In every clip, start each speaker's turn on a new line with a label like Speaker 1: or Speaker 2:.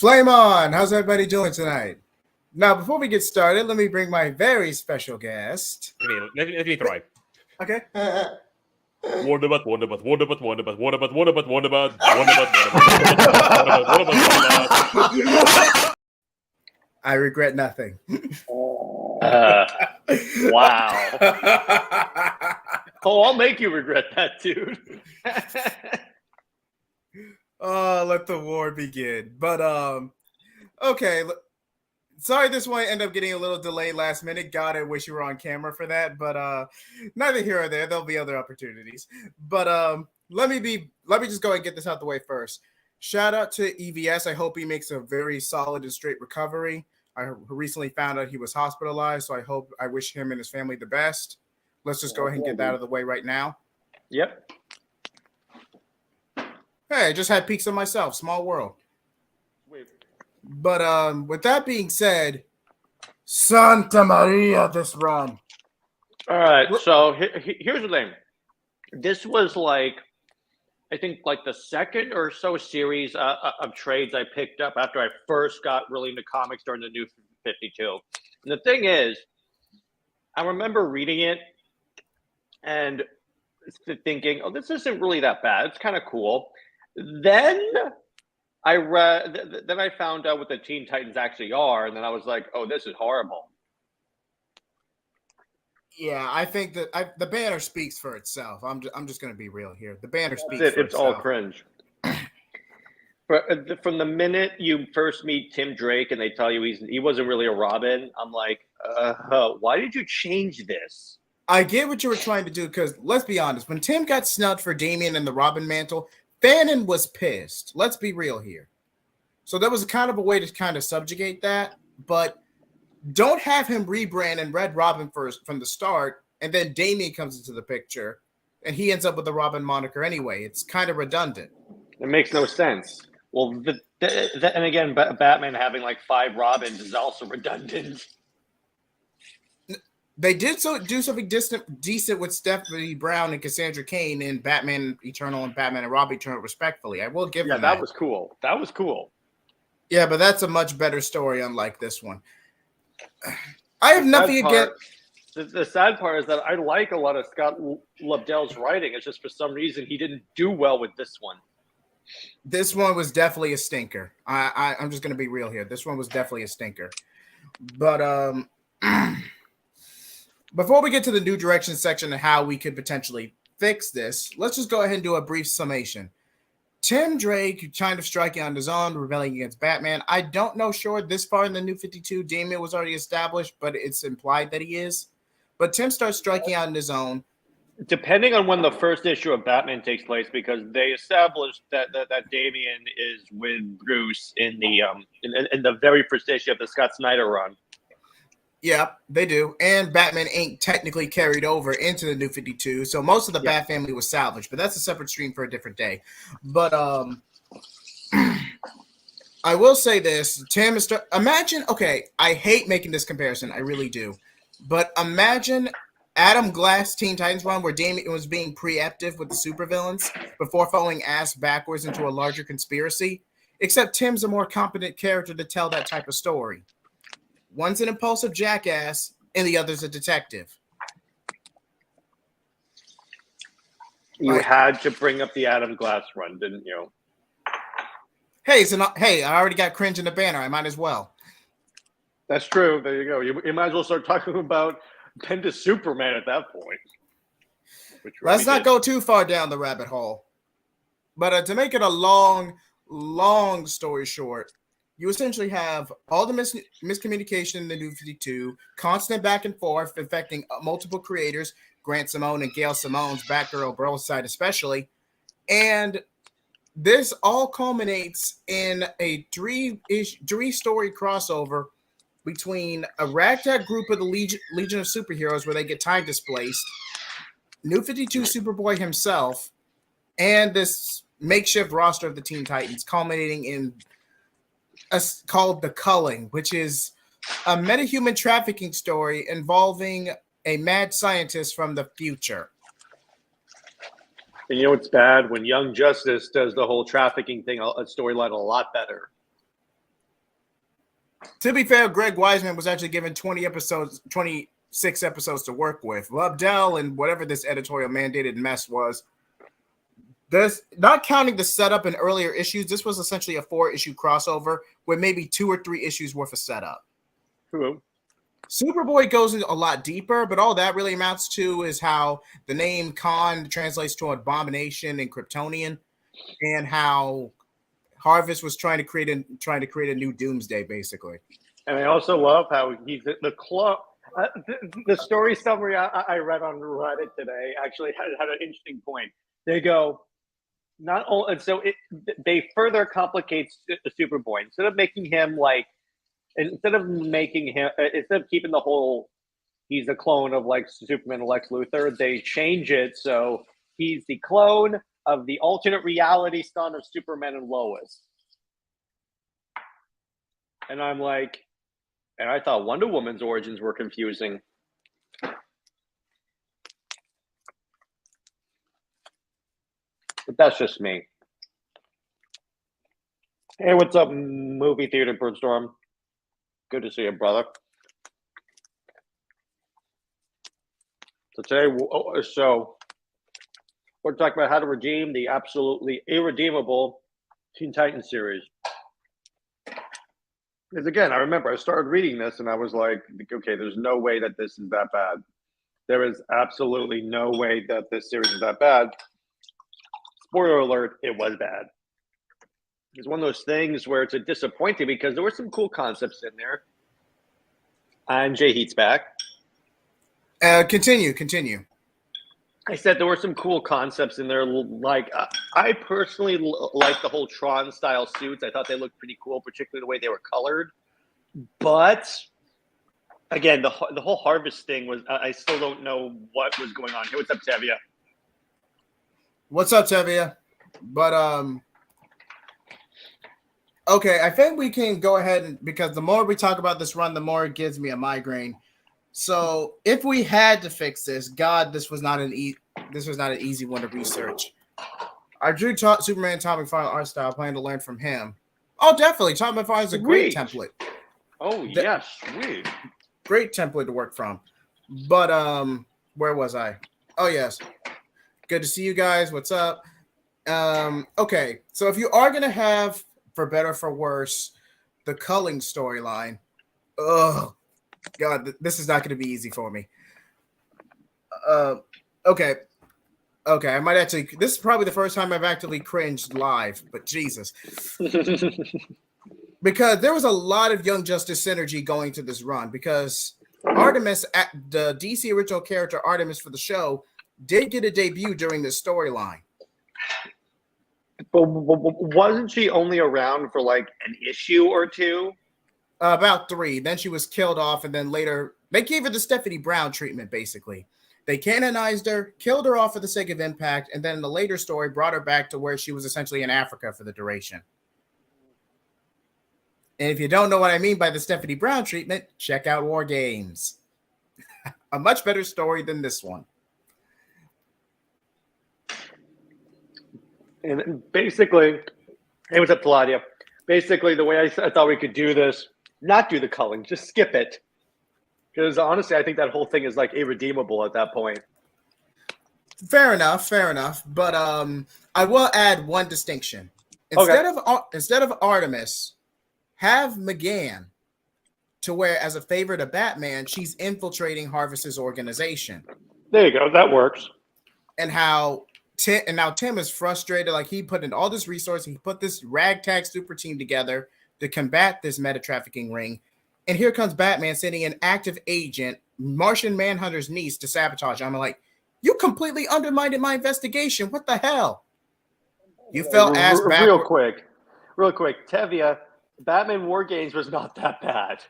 Speaker 1: Flame on! How's everybody doing tonight? Now, before we get started, let me bring my very special guest.
Speaker 2: Let me try.
Speaker 1: Okay.
Speaker 2: Wonderbot.
Speaker 1: I regret nothing.
Speaker 3: Wow. Oh, I'll make you regret that, dude.
Speaker 1: Oh, let the war begin. But okay. Sorry, this one ended up getting a little delayed last minute. God, I wish you were on camera for that. But neither here or there. There'll be other opportunities. But let me just go ahead and get this out the way first. Shout out to EVS. I hope he makes a very solid and straight recovery. I recently found out he was hospitalized, so I wish him and his family the best. Let's just go ahead and get that out of the way right now.
Speaker 3: Yep.
Speaker 1: Hey, I just had pizza myself. Small world.
Speaker 3: Wait.
Speaker 1: But with that being said, Santa Maria, this run.
Speaker 3: All right. So here's the thing. This was I think the second or so series of trades I picked up after I first got really into comics during the New 52. And the thing is, I remember reading it and thinking, oh, this isn't really that bad. It's kind of cool. Then I found out what the Teen Titans actually are, and then I was like, oh, this is horrible.
Speaker 1: Yeah, I think that the banner speaks for itself. I'm just going to be real here. The banner speaks for
Speaker 3: it's
Speaker 1: itself.
Speaker 3: All cringe. But from the minute you first meet Tim Drake and they tell you he wasn't really a Robin, I'm like, why did you change this?
Speaker 1: I get what you were trying to do because let's be honest, when Tim got snubbed for Damian and the Robin mantle, Fannin was pissed. Let's be real here. So that was kind of a way to kind of subjugate that, but don't have him rebrand and Red Robin first from the start, and then Damian comes into the picture, and he ends up with the Robin moniker anyway. It's kind of redundant.
Speaker 3: It makes no sense. Well, and again, Batman having 5 Robins is also redundant.
Speaker 1: They did do something decent with Stephanie Brown and Cassandra Cain in Batman Eternal and Batman and Robin Eternal, respectfully. I will give them that.
Speaker 3: That was cool. That was cool.
Speaker 1: Yeah, but that's a much better story, unlike this one. I have nothing against.
Speaker 3: The sad part is that I like a lot of Scott Lobdell's writing. It's just for some reason he didn't do well with this one.
Speaker 1: This one was definitely a stinker. I'm just going to be real here. This one was definitely a stinker. But before we get to the new direction section and how we could potentially fix this, let's just go ahead and do a brief summation. Tim Drake kind of striking on his own, rebelling against Batman. I don't know sure this far in the New 52, Damian was already established, but it's implied that he is. But Tim starts striking out on his own.
Speaker 3: Depending on when the first issue of Batman takes place, because they established that Damian is with Bruce in the very first issue of the Scott Snyder run.
Speaker 1: Yeah, they do. And Batman Inc. technically carried over into the New 52. So most of the Bat family was salvaged, but that's a separate stream for a different day. But I will say this. Tim is imagine, okay, I hate making this comparison. I really do. But imagine Adam Glass Teen Titans run where Damian was being preemptive with the supervillains before falling ass backwards into a larger conspiracy. Except Tim's a more competent character to tell that type of story. One's an impulsive jackass, and the other's a detective.
Speaker 3: You had to bring up the Adam Glass run, didn't you?
Speaker 1: Hey, I already got cringe in the banner. I might as well.
Speaker 3: That's true. There you go. You might as well start talking about Bendis Superman at that point.
Speaker 1: Let's not go too far down the rabbit hole. But to make it a long story short, you essentially have all the miscommunication in the New 52, constant back and forth affecting multiple creators, Grant Simone and Gail Simone's Batgirl Burlside especially. And this all culminates in a three-story crossover between a ragtag group of the Legion of Superheroes where they get time displaced, New 52 Superboy himself, and this makeshift roster of the Teen Titans, culminating in called The Culling, which is a metahuman trafficking story involving a mad scientist from the future.
Speaker 3: And you know what's bad? When Young Justice does the whole trafficking thing, a storyline a lot better.
Speaker 1: To be fair, Greg Wiseman was actually given 26 episodes to work with. Lobdell and whatever this editorial mandated mess was. This, not counting the setup in earlier issues, this was essentially a 4-issue crossover with maybe 2 or 3 issues worth of setup.
Speaker 3: True.
Speaker 1: Superboy goes a lot deeper, but all that really amounts to is how the name Kon translates to abomination and Kryptonian, and how Harvest was trying to create a new Doomsday, basically.
Speaker 3: And I also love how he's the clone. The story summary I read on Reddit today actually had an interesting point. They go, not only so they further complicate the Superboy instead of keeping the whole he's a clone of like Superman and Lex Luthor, they change it so he's the clone of the alternate reality son of Superman and Lois. And I'm like, and I thought Wonder Woman's origins were confusing. But that's just me. Hey, what's up, movie theater Birdstorm? Good to see you, brother. So today, we're talking about how to redeem the absolutely irredeemable Teen Titans series. Because again, I remember I started reading this and I was like, okay, there's no way that this is that bad. There is absolutely no way that this series is that bad. Spoiler alert, it was bad. It's one of those things where it's a disappointing because there were some cool concepts in there. And Jay Heat's back.
Speaker 1: Continue.
Speaker 3: I said there were some cool concepts in there. Like I personally like the whole Tron style suits. I thought they looked pretty cool, particularly the way they were colored. But again, the whole Harvest thing was. I still don't know what was going on. Hey, what's up, Tevia?
Speaker 1: What's up, Tevia? But okay, I think we can go ahead because the more we talk about this run, the more it gives me a migraine. So if we had to fix this, God, this was not an easy one to research. I drew Superman Tom McFarlane art style, planning to learn from him. Oh, definitely. Tom McFarlane is a great template.
Speaker 3: Oh, yes, sweet.
Speaker 1: Great template to work from. But where was I? Oh, yes. Good to see you guys. What's up? Okay, so if you are gonna have, for better or for worse, the Culling storyline, God, this is not going to be easy for me. Okay. I might actually. This is probably the first time I've actively cringed live, but Jesus, because there was a lot of Young Justice synergy going to this run. Because Artemis, the DC original character Artemis for the show, did get a debut during this storyline.
Speaker 3: But wasn't she only around for like an issue or two?
Speaker 1: About 3. Then she was killed off, and then later they gave her the Stephanie Brown treatment, basically. They canonized her, killed her off for the sake of impact, and then in the later story brought her back to where she was essentially in Africa for the duration. And if you don't know what I mean by the Stephanie Brown treatment, check out War Games. A much better story than this one.
Speaker 3: And basically, hey, what's up, Claudia? Basically, the way I thought we could do this, not do the culling, just skip it. Because honestly, I think that whole thing is like irredeemable at that point.
Speaker 1: Fair enough. But I will add one distinction. Instead of Artemis, have McGann to where, as a favor to Batman, she's infiltrating Harvest's organization.
Speaker 3: There you go. That works.
Speaker 1: And how Tim is frustrated. Like, he put in all this resource. He put this ragtag super team together to combat this meta trafficking ring. And here comes Batman sending an active agent, Martian Manhunter's niece, to sabotage. I'm like, you completely undermined my investigation. What the hell? You fell ass back.
Speaker 3: Real quick. Tevia, Batman War Games was not that bad.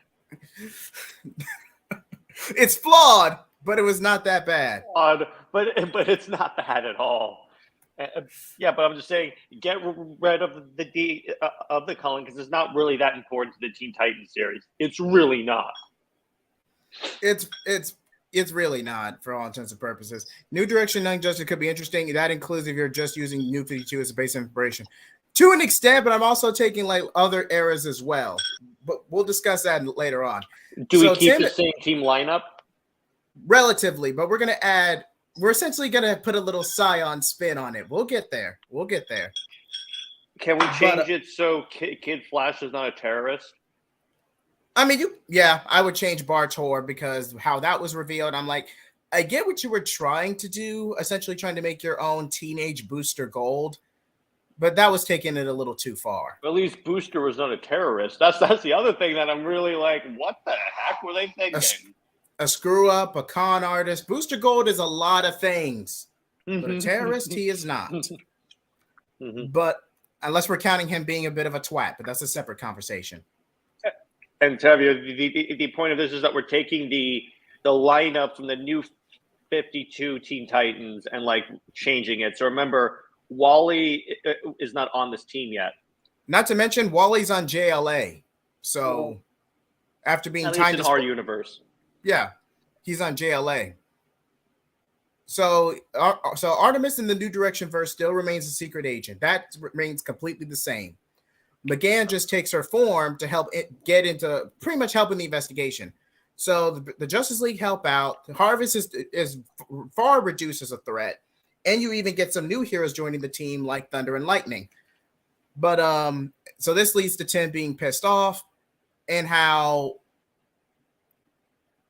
Speaker 1: It's flawed, but it was not that bad.
Speaker 3: But it's not bad at all. Yeah, but I'm just saying, get rid of the culling because it's not really that important to the Teen Titans series. It's really not.
Speaker 1: It's really not, for all intents and purposes. New Direction Young Justice could be interesting. That includes if you're just using New 52 as a base of inspiration. To an extent, but I'm also taking like other eras as well. but we'll discuss that later on.
Speaker 3: Do we keep the same team lineup?
Speaker 1: Relatively, but we're essentially gonna put a little Scion spin on it. We'll get there.
Speaker 3: Can we change it so Kid Flash is not a terrorist?
Speaker 1: I mean, I would change Bartor because how that was revealed. I'm like, I get what you were trying to do, essentially trying to make your own teenage Booster Gold, but that was taking it a little too far.
Speaker 3: At least Booster was not a terrorist. That's the other thing that I'm really like, what the heck were they thinking?
Speaker 1: A screw up, a con artist. Booster Gold is a lot of things, but a terrorist he is not. But unless we're counting him being a bit of a twat, but that's a separate conversation.
Speaker 3: And Tevye, the point of this is that we're taking the lineup from the new 52 Teen Titans and like changing it. So remember, Wally is not on this team yet.
Speaker 1: Not to mention, Wally's on JLA. So after being timed
Speaker 3: in our universe,
Speaker 1: yeah, he's on JLA. So Artemis in the New Direction verse still remains a secret agent. That remains completely the same. McGann just takes her form to help it get into pretty much helping the investigation. So the Justice League help out. Harvest is far reduced as a threat, and you even get some new heroes joining the team like Thunder and Lightning. But so this leads to Tim being pissed off, and how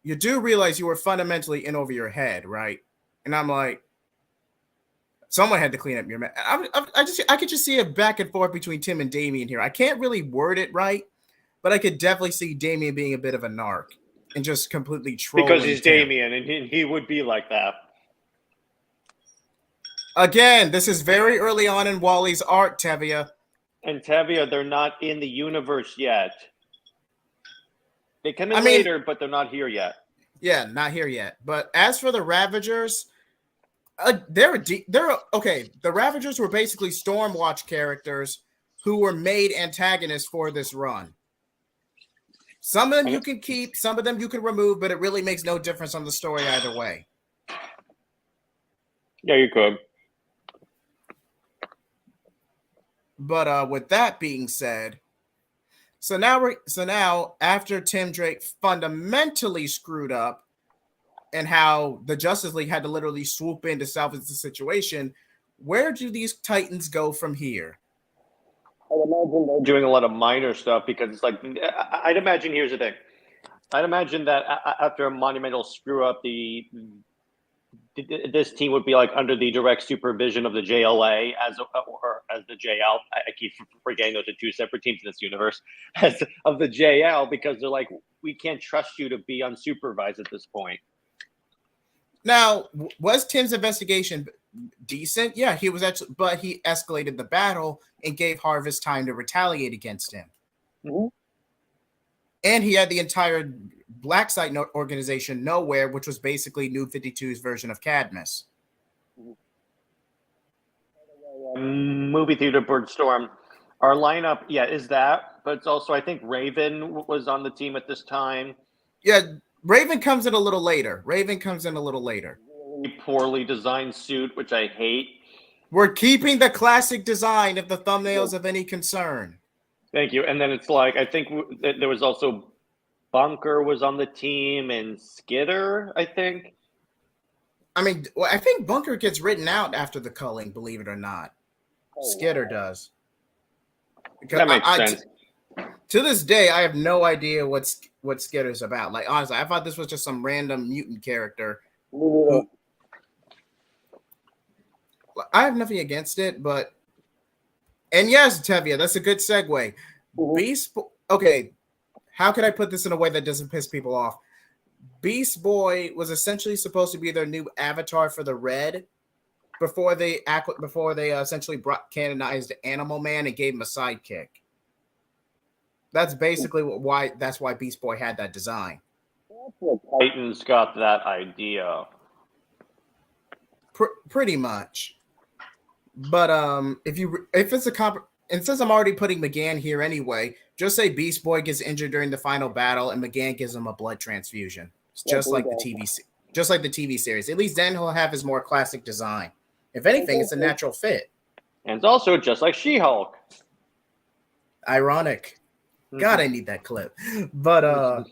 Speaker 1: you do realize you were fundamentally in over your head, right? And I'm like, someone had to clean up your mess. I could just see a back and forth between Tim and Damian here. I can't really word it right, but I could definitely see Damian being a bit of a narc and just completely trolling.
Speaker 3: Because he's
Speaker 1: Tim.
Speaker 3: Damian, and he would be like that.
Speaker 1: Again, this is very early on in Wally's arc, Tevye.
Speaker 3: And Tevye, they're not in the universe yet. They come in later, but they're not here yet.
Speaker 1: Yeah, not here yet. But as for the Ravagers, they're okay. The Ravagers were basically Stormwatch characters who were made antagonists for this run. Some of them you can keep, some of them you can remove, but it really makes no difference on the story either way.
Speaker 3: Yeah, you could.
Speaker 1: But with that being said, so now after Tim Drake fundamentally screwed up, and how the Justice League had to literally swoop in to salvage the situation, where do these Titans go from here?
Speaker 3: I'd imagine they're doing a lot of minor stuff because it's like, I'd imagine, here's the thing. I'd imagine that after a monumental screw up, this team would be like under the direct supervision of the JLA as the JL. I keep forgetting those are two separate teams in this universe of the JL, because they're like, we can't trust you to be unsupervised at this point.
Speaker 1: Now, was Tim's investigation decent? Yeah, he was actually, but he escalated the battle and gave Harvest time to retaliate against him.
Speaker 3: Mm-hmm.
Speaker 1: And he had the entire Black Site organization Nowhere, which was basically New 52's version of Cadmus.
Speaker 3: Movie theater Birdstorm. Our lineup, is that, but it's also, I think Raven was on the team at this time.
Speaker 1: Yeah, Raven comes in a little later. Really
Speaker 3: poorly designed suit, which I hate.
Speaker 1: We're keeping the classic design if the thumbnail's of any concern.
Speaker 3: Thank you. And then it's like, I think there was also Bunker was on the team and Skitter, I think.
Speaker 1: I mean, I think Bunker gets written out after the culling, believe it or not. Skitter does. Because
Speaker 3: that makes sense.
Speaker 1: To this day, I have no idea what Skitter's about. Like, honestly, I thought this was just some random mutant character. I have nothing against it, but... And yes, Tevye, that's a good segue.
Speaker 3: Mm-hmm.
Speaker 1: Okay, how can I put this in a way that doesn't piss people off? Beast Boy was essentially supposed to be their new avatar for the Red before they essentially canonized Animal Man and gave him a sidekick. That's basically why Beast Boy had that design.
Speaker 3: Titans got that idea.
Speaker 1: Pretty much. But if it's and since I'm already putting McGann here anyway, just say Beast Boy gets injured during the final battle and McGann gives him a blood transfusion. It's just like the TV series. At least then he'll have his more classic design. If anything, it's a natural fit.
Speaker 3: And it's also just like She-Hulk.
Speaker 1: Ironic. God, I need that clip. But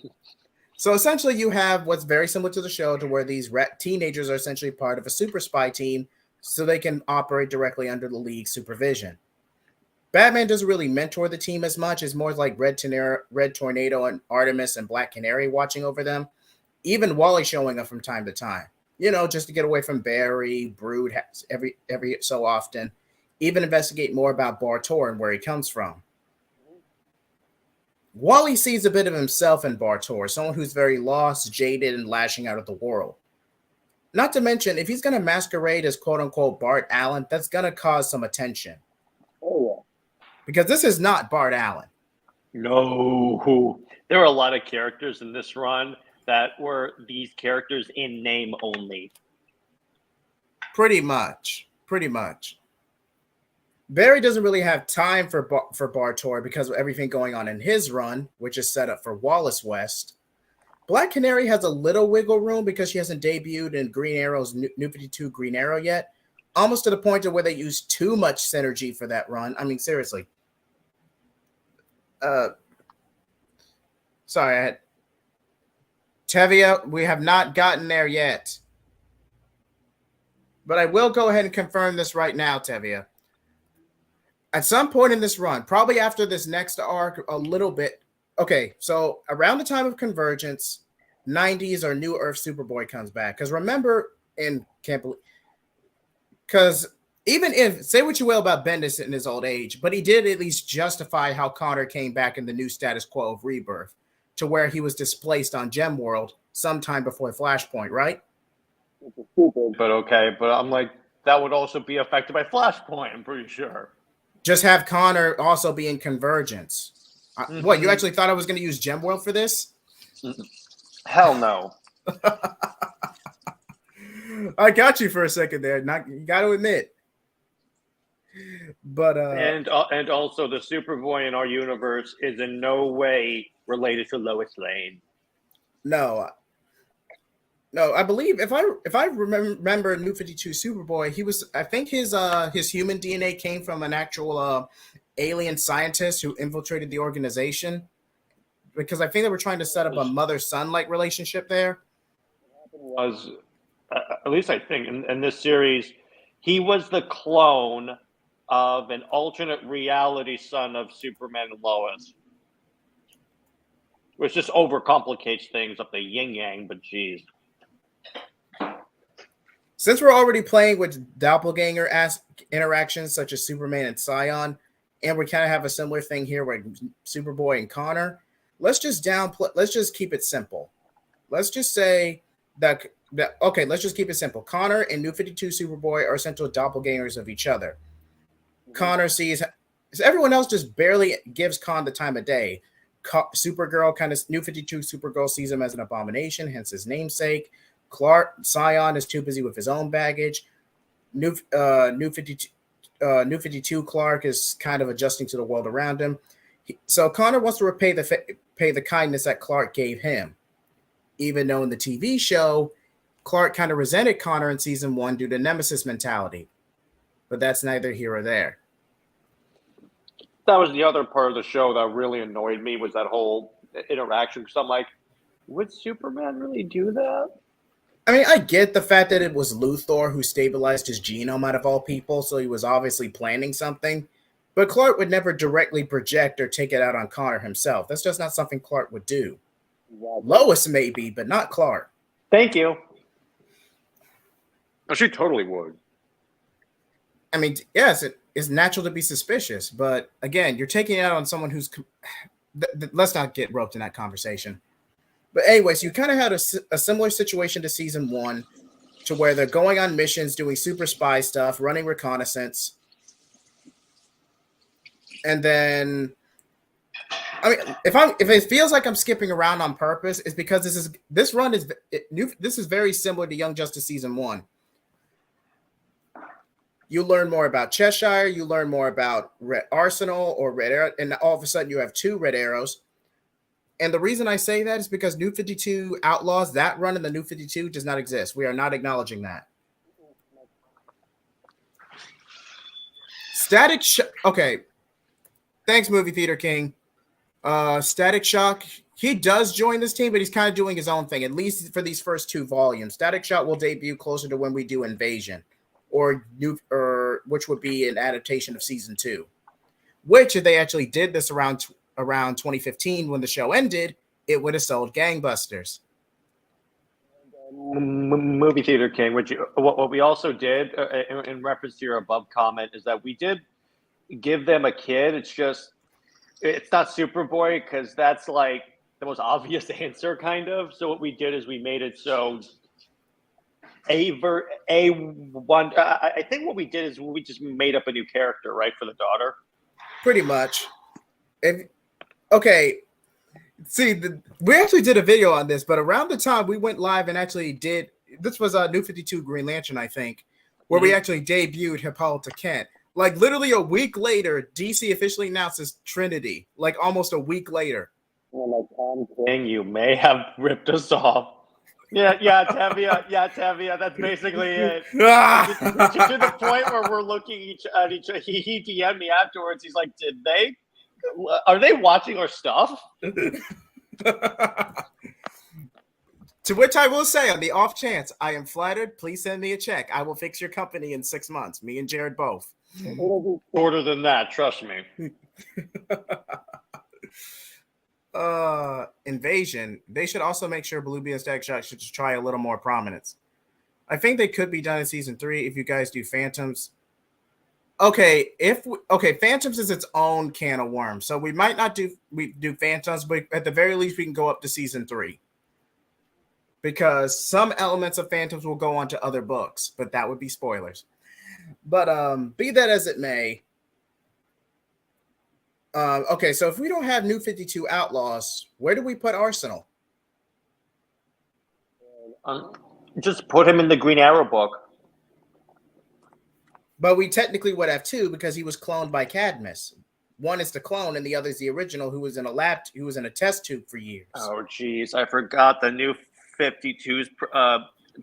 Speaker 1: so essentially you have what's very similar to the show, to where these teenagers are essentially part of a super spy team so they can operate directly under the league's supervision. Batman doesn't really mentor the team as much. It's more like Red Tornado and Artemis and Black Canary watching over them. Even Wally showing up from time to time, just to get away from Barry. Brood every so often. Even investigate more about Bartor and where he comes from. Wally sees a bit of himself in Bartor, someone who's very lost, jaded, and lashing out at the world. Not to mention, if he's going to masquerade as quote-unquote Bart Allen, that's going to cause some attention.
Speaker 3: Oh,
Speaker 1: because this is not Bart Allen.
Speaker 3: No. There were a lot of characters in this run that were these characters in name only.
Speaker 1: Pretty much. Barry doesn't really have time for Bartor because of everything going on in his run, which is set up for Wallace West. Black Canary has a little wiggle room because she hasn't debuted in Green Arrow's New 52 Green Arrow yet, almost to the point of where they use too much synergy for that run. I mean, seriously. Sorry, I had Tevia, we have not gotten there yet. But I will go ahead and confirm this right now, Tevia. At some point in this run, probably after this next arc, a little bit. Okay, so around the time of Convergence, 90s or New Earth Superboy comes back. Because remember, because even if, say what you will about Bendis in his old age, but he did at least justify how Connor came back in the new status quo of Rebirth, to where he was displaced on Gem World sometime before Flashpoint, right?
Speaker 3: But okay, but I'm like, that would also be affected by Flashpoint, I'm pretty sure.
Speaker 1: Just have Connor also be in Convergence. What, you actually thought I was going to use Gem World for this?
Speaker 3: Hell no.
Speaker 1: I got you for a second there. You got to admit. But
Speaker 3: and also the Superboy in our universe is in no way related to Lois Lane.
Speaker 1: No, I believe if I remember New 52 Superboy, I think his human DNA came from an actual alien scientist who infiltrated the organization, because I think they were trying to set up a mother-son like relationship there.
Speaker 3: Was at least I think in this series, he was the clone of an alternate reality son of Superman and Lois, which just overcomplicates things up the yin yang. But geez.
Speaker 1: Since we're already playing with doppelganger interactions such as Superman and Scion, and we kind of have a similar thing here with Superboy and Connor, let's just keep it simple. Let's just say that let's just keep it simple. Connor and New 52 Superboy are essential doppelgangers of each other. Connor sees everyone else just barely gives Con the time of day. Supergirl, kind of New 52 Supergirl, sees him as an abomination, hence his namesake. Scion is too busy with his own baggage. New 52 Clark is kind of adjusting to the world around him. So Connor wants to repay the kindness that Clark gave him, even though in the TV show, Clark kind of resented Connor in season 1 due to nemesis mentality. But that's neither here or there.
Speaker 3: That was the other part of the show that really annoyed me, was that whole interaction. Because I'm like, would Superman really do that?
Speaker 1: I mean, I get the fact that it was Luthor who stabilized his genome out of all people, so he was obviously planning something. But Clark would never directly project or take it out on Connor himself. That's just not something Clark would do. Lois maybe, but not Clark.
Speaker 3: Thank you. Oh, she totally would.
Speaker 1: I mean, yes, it is natural to be suspicious, but again, you're taking it out on someone who's... Let's not get roped in that conversation. But anyways, you kind of had a similar situation to season 1, to where they're going on missions, doing super spy stuff, running reconnaissance. And then, I mean, if it feels like I'm skipping around on purpose, it's because this run is new. This is very similar to Young Justice season 1. You learn more about Cheshire, you learn more about Red Arsenal or Red Arrow, and all of a sudden you have 2 Red Arrows. And the reason I say that is because New 52 Outlaws, that run in the New 52 does not exist. We are not acknowledging that. Okay. Thanks, Movie Theater King. Static Shock, he does join this team, but he's kind of doing his own thing, at least for these first 2 volumes. Static Shock will debut closer to when we do Invasion, or which would be an adaptation of season 2. Which, if they actually did this around 2015 when the show ended, it would have sold gangbusters.
Speaker 3: Movie Theater King, what we also did in reference to your above comment is that we did give them a kid. It's not Superboy because that's like the most obvious answer, kind of. So what we did is we made it so I think what we did is we just made up a new character, right, for the daughter.
Speaker 1: Pretty much. Okay. See, we actually did a video on this, but around the time we went live and actually did, this was New 52 Green Lantern, I think, where we actually debuted Hippolyta Kent. Like, literally a week later, DC officially announces Trinity. Like, almost a week later.
Speaker 3: Well, like, King, you may have ripped us off. Yeah, Tevia, that's basically it. to the point where we're looking at each other. He DM'd me afterwards. He's like, are they watching our stuff?
Speaker 1: To which I will say, on the off chance, I am flattered. Please send me a check. I will fix your company in 6 months. Me and Jared both.
Speaker 3: It'll be shorter than that, trust me.
Speaker 1: Invasion. They should also make sure Blue Bee and Static Shock should just try a little more prominence. I think they could be done in season 3 if you guys do Phantoms. Okay, Phantoms is its own can of worms, so we might not do Phantoms, but at the very least we can go up to season 3 because some elements of Phantoms will go on to other books, but that would be spoilers. But be that as it may, okay, so if we don't have New 52 Outlaws, where do we put Arsenal?
Speaker 3: Just put him in the Green Arrow book.
Speaker 1: But we technically would have 2 because he was cloned by Cadmus. One is the clone, and the other is the original, who was in a test tube for years.
Speaker 3: Oh, geez, I forgot the New 52's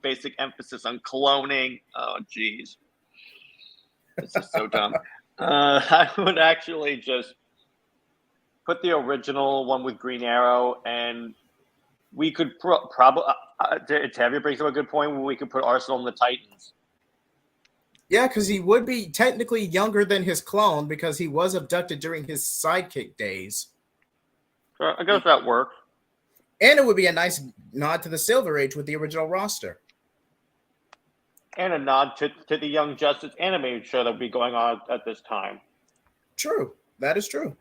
Speaker 3: basic emphasis on cloning. Oh, geez, this is so dumb. I would actually just put the original one with Green Arrow, and we could probably. Tavia brings up a good point where we could put Arsenal in the Titans.
Speaker 1: Yeah, because he would be technically younger than his clone because he was abducted during his sidekick days.
Speaker 3: I guess that works.
Speaker 1: And it would be a nice nod to the Silver Age with the original roster.
Speaker 3: And a nod to the Young Justice animated show that would be going on at this time.
Speaker 1: True. That is true.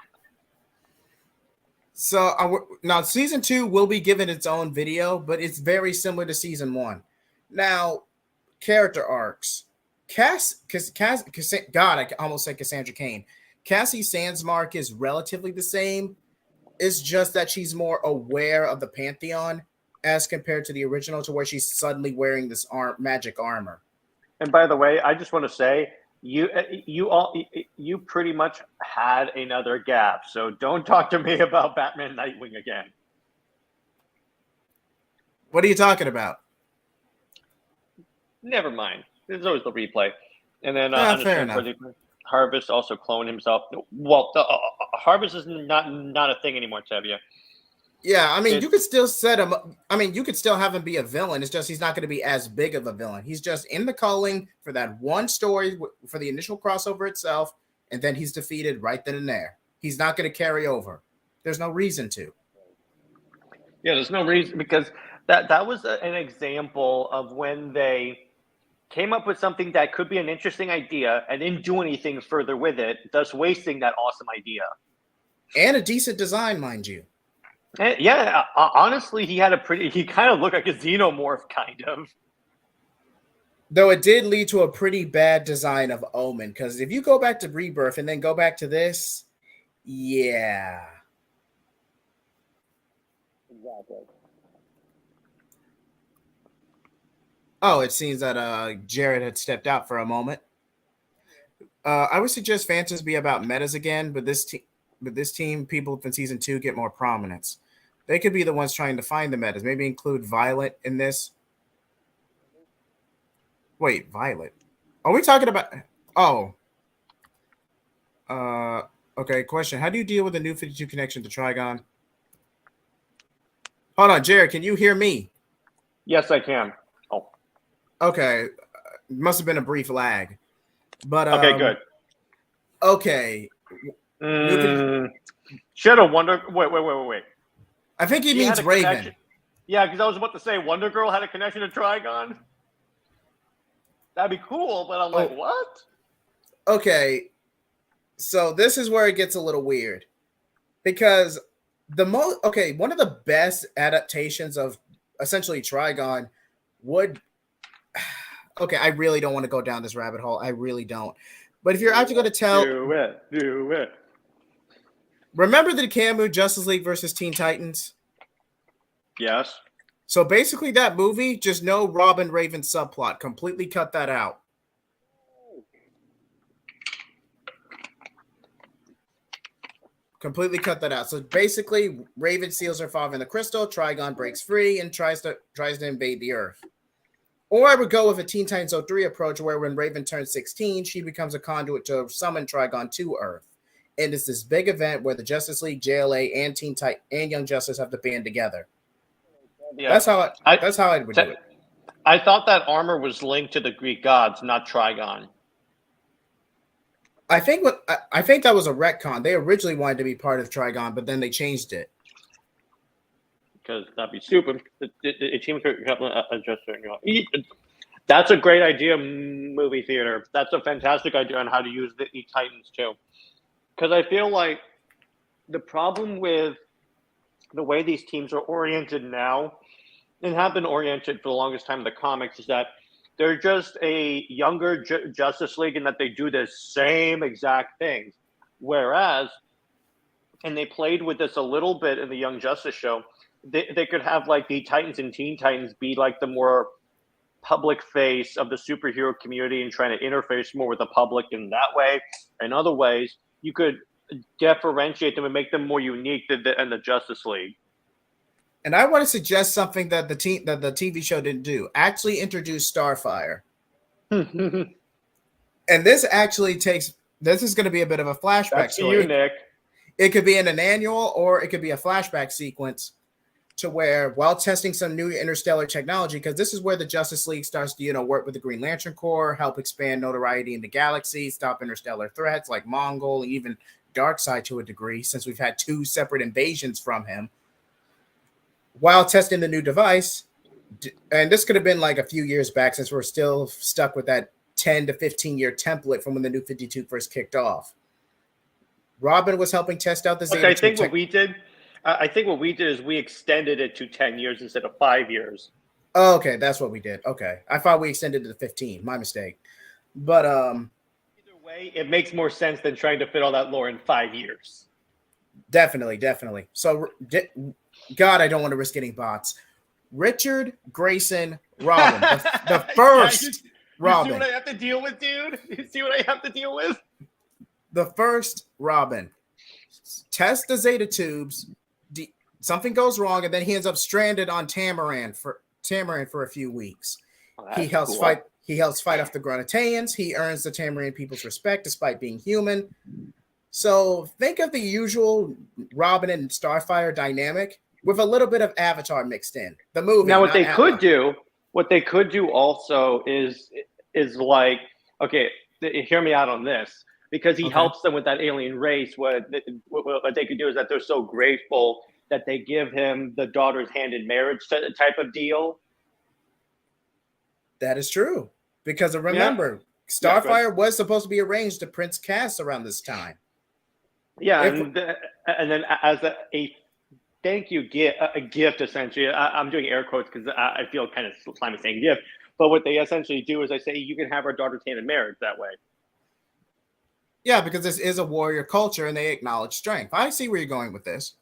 Speaker 1: So now season 2 will be given its own video, but it's very similar to season 1. Now, character arcs. God, I almost said Cassandra Cain. Cassie Sandsmark is relatively the same. It's just that she's more aware of the Pantheon as compared to the original, to where she's suddenly wearing this magic armor.
Speaker 3: And by the way, I just want to say, you pretty much had another gap. So don't talk to me about Batman Nightwing again.
Speaker 1: What are you talking about?
Speaker 3: Never mind. There's always the replay. And then
Speaker 1: fair enough.
Speaker 3: Harvest also cloned himself. Well, Harvest is not a thing anymore, Tevia.
Speaker 1: Yeah, I mean, you could still set him. I mean, you could still have him be a villain. It's just he's not going to be as big of a villain. He's just in the culling for that one story for the initial crossover itself, and then he's defeated right then and there. He's not going to carry over. There's no reason to.
Speaker 3: Yeah, there's no reason, because that was an example of when they came up with something that could be an interesting idea and didn't do anything further with it, thus wasting that awesome idea.
Speaker 1: And a decent design, mind you.
Speaker 3: And yeah, honestly, he kind of looked like a xenomorph, kind of.
Speaker 1: Though it did lead to a pretty bad design of Omen, because if you go back to Rebirth and then go back to this, yeah.
Speaker 3: Exactly.
Speaker 1: Oh, it seems that Jared had stepped out for a moment. I would suggest Phantoms be about metas again, but this team, people from season 2 get more prominence. They could be the ones trying to find the metas. Maybe include Violet in this. Wait, Violet. Are we talking about? Oh. Okay, question. How do you deal with the new 52 connection to Trigon? Hold on, Jared, can you hear me?
Speaker 3: Yes, I can. Oh.
Speaker 1: Okay. Must have been a brief lag. But
Speaker 3: Okay, good.
Speaker 1: Okay.
Speaker 3: Should have Wonder. Wait.
Speaker 1: I think he means
Speaker 3: had a
Speaker 1: Raven.
Speaker 3: connection. Yeah, because I was about to say Wonder Girl had a connection to Trigon. That'd be cool, but I'm like, what?
Speaker 1: Okay. So this is where it gets a little weird. Because one of the best adaptations of essentially Trigon would okay, I really don't want to go down this rabbit hole. I really don't. But if you're actually going to tell
Speaker 3: Do it.
Speaker 1: Remember the Camu Justice League versus Teen Titans?
Speaker 3: Yes.
Speaker 1: So basically that movie, just no Robin Raven subplot. Completely cut that out. Completely cut that out. So basically, Raven seals her father in the crystal, Trigon breaks free and tries to invade the Earth. Or I would go with a Teen Titans 03 approach where when Raven turns 16, she becomes a conduit to summon Trigon to Earth. And it's this big event where the Justice League, JLA, and Teen Titan and Young Justice have to band together. Yeah, that's how I would do it.
Speaker 3: I thought that armor was linked to the Greek gods, not Trigon.
Speaker 1: I think that was a retcon. They originally wanted to be part of Trigon, but then they changed it.
Speaker 3: Because that'd be stupid. That's a great idea, movie theater. That's a fantastic idea on how to use the Titans too. Because I feel like the problem with the way these teams are oriented now and have been oriented for the longest time in the comics is that they're just a younger Justice League in that they do the same exact things. Whereas, and they played with this a little bit in the Young Justice show, they could have like the Titans and Teen Titans be like the more public face of the superhero community and trying to interface more with the public in that way. In other ways, you could differentiate them and make them more unique than the Justice League.
Speaker 1: And I want to suggest something that the TV show didn't do. Actually introduce Starfire. And this actually this is going to be a bit of a flashback
Speaker 3: That's
Speaker 1: story.
Speaker 3: you, Nick.
Speaker 1: It could be in an annual or it could be a flashback sequence to where while testing some new interstellar technology, because this is where the Justice League starts to, work with the Green Lantern Corps, help expand notoriety in the galaxy, stop interstellar threats like Mongol, and even Darkseid to a degree, since we've had 2 separate invasions from him. While testing the new device, and this could have been like a few years back since we're still stuck with that 10 to 15-year template from when the New 52 first kicked off. Robin was helping test out the Zeta.
Speaker 3: I think what we did is we extended it to 10 years instead of 5 years.
Speaker 1: Oh, okay, that's what we did. Okay. I thought we extended it to 15. My mistake. But
Speaker 3: either way, it makes more sense than trying to fit all that lore in 5 years.
Speaker 1: Definitely. So God, I don't want to risk getting bots. Richard Grayson Robin, the first Robin.
Speaker 3: You see what I have to deal with, dude? You see what I have to deal with?
Speaker 1: The first Robin. Test the Zeta tubes. Something goes wrong, and then he ends up stranded on Tamaran for a few weeks.
Speaker 3: Oh,
Speaker 1: he helps fight. He helps fight off the Granatans. He earns the Tamaran people's respect despite being human. So think of the usual Robin and Starfire dynamic with a little bit of Avatar mixed in. The movie.
Speaker 3: Now, what they could do also is like, okay, hear me out on this, because he helps them with that alien race. What they could do is that they're so grateful that they give him the daughter's hand in marriage type of deal.
Speaker 1: That is true, because remember, Starfire was supposed to be arranged to Prince Cass around this time.
Speaker 3: Yeah, and then as a thank you gift, essentially. I'm doing air quotes because I feel kind of slimy saying gift. But what they essentially do is they say you can have our daughter's hand in marriage that way.
Speaker 1: Yeah, because this is a warrior culture and they acknowledge strength. I see where you're going with this.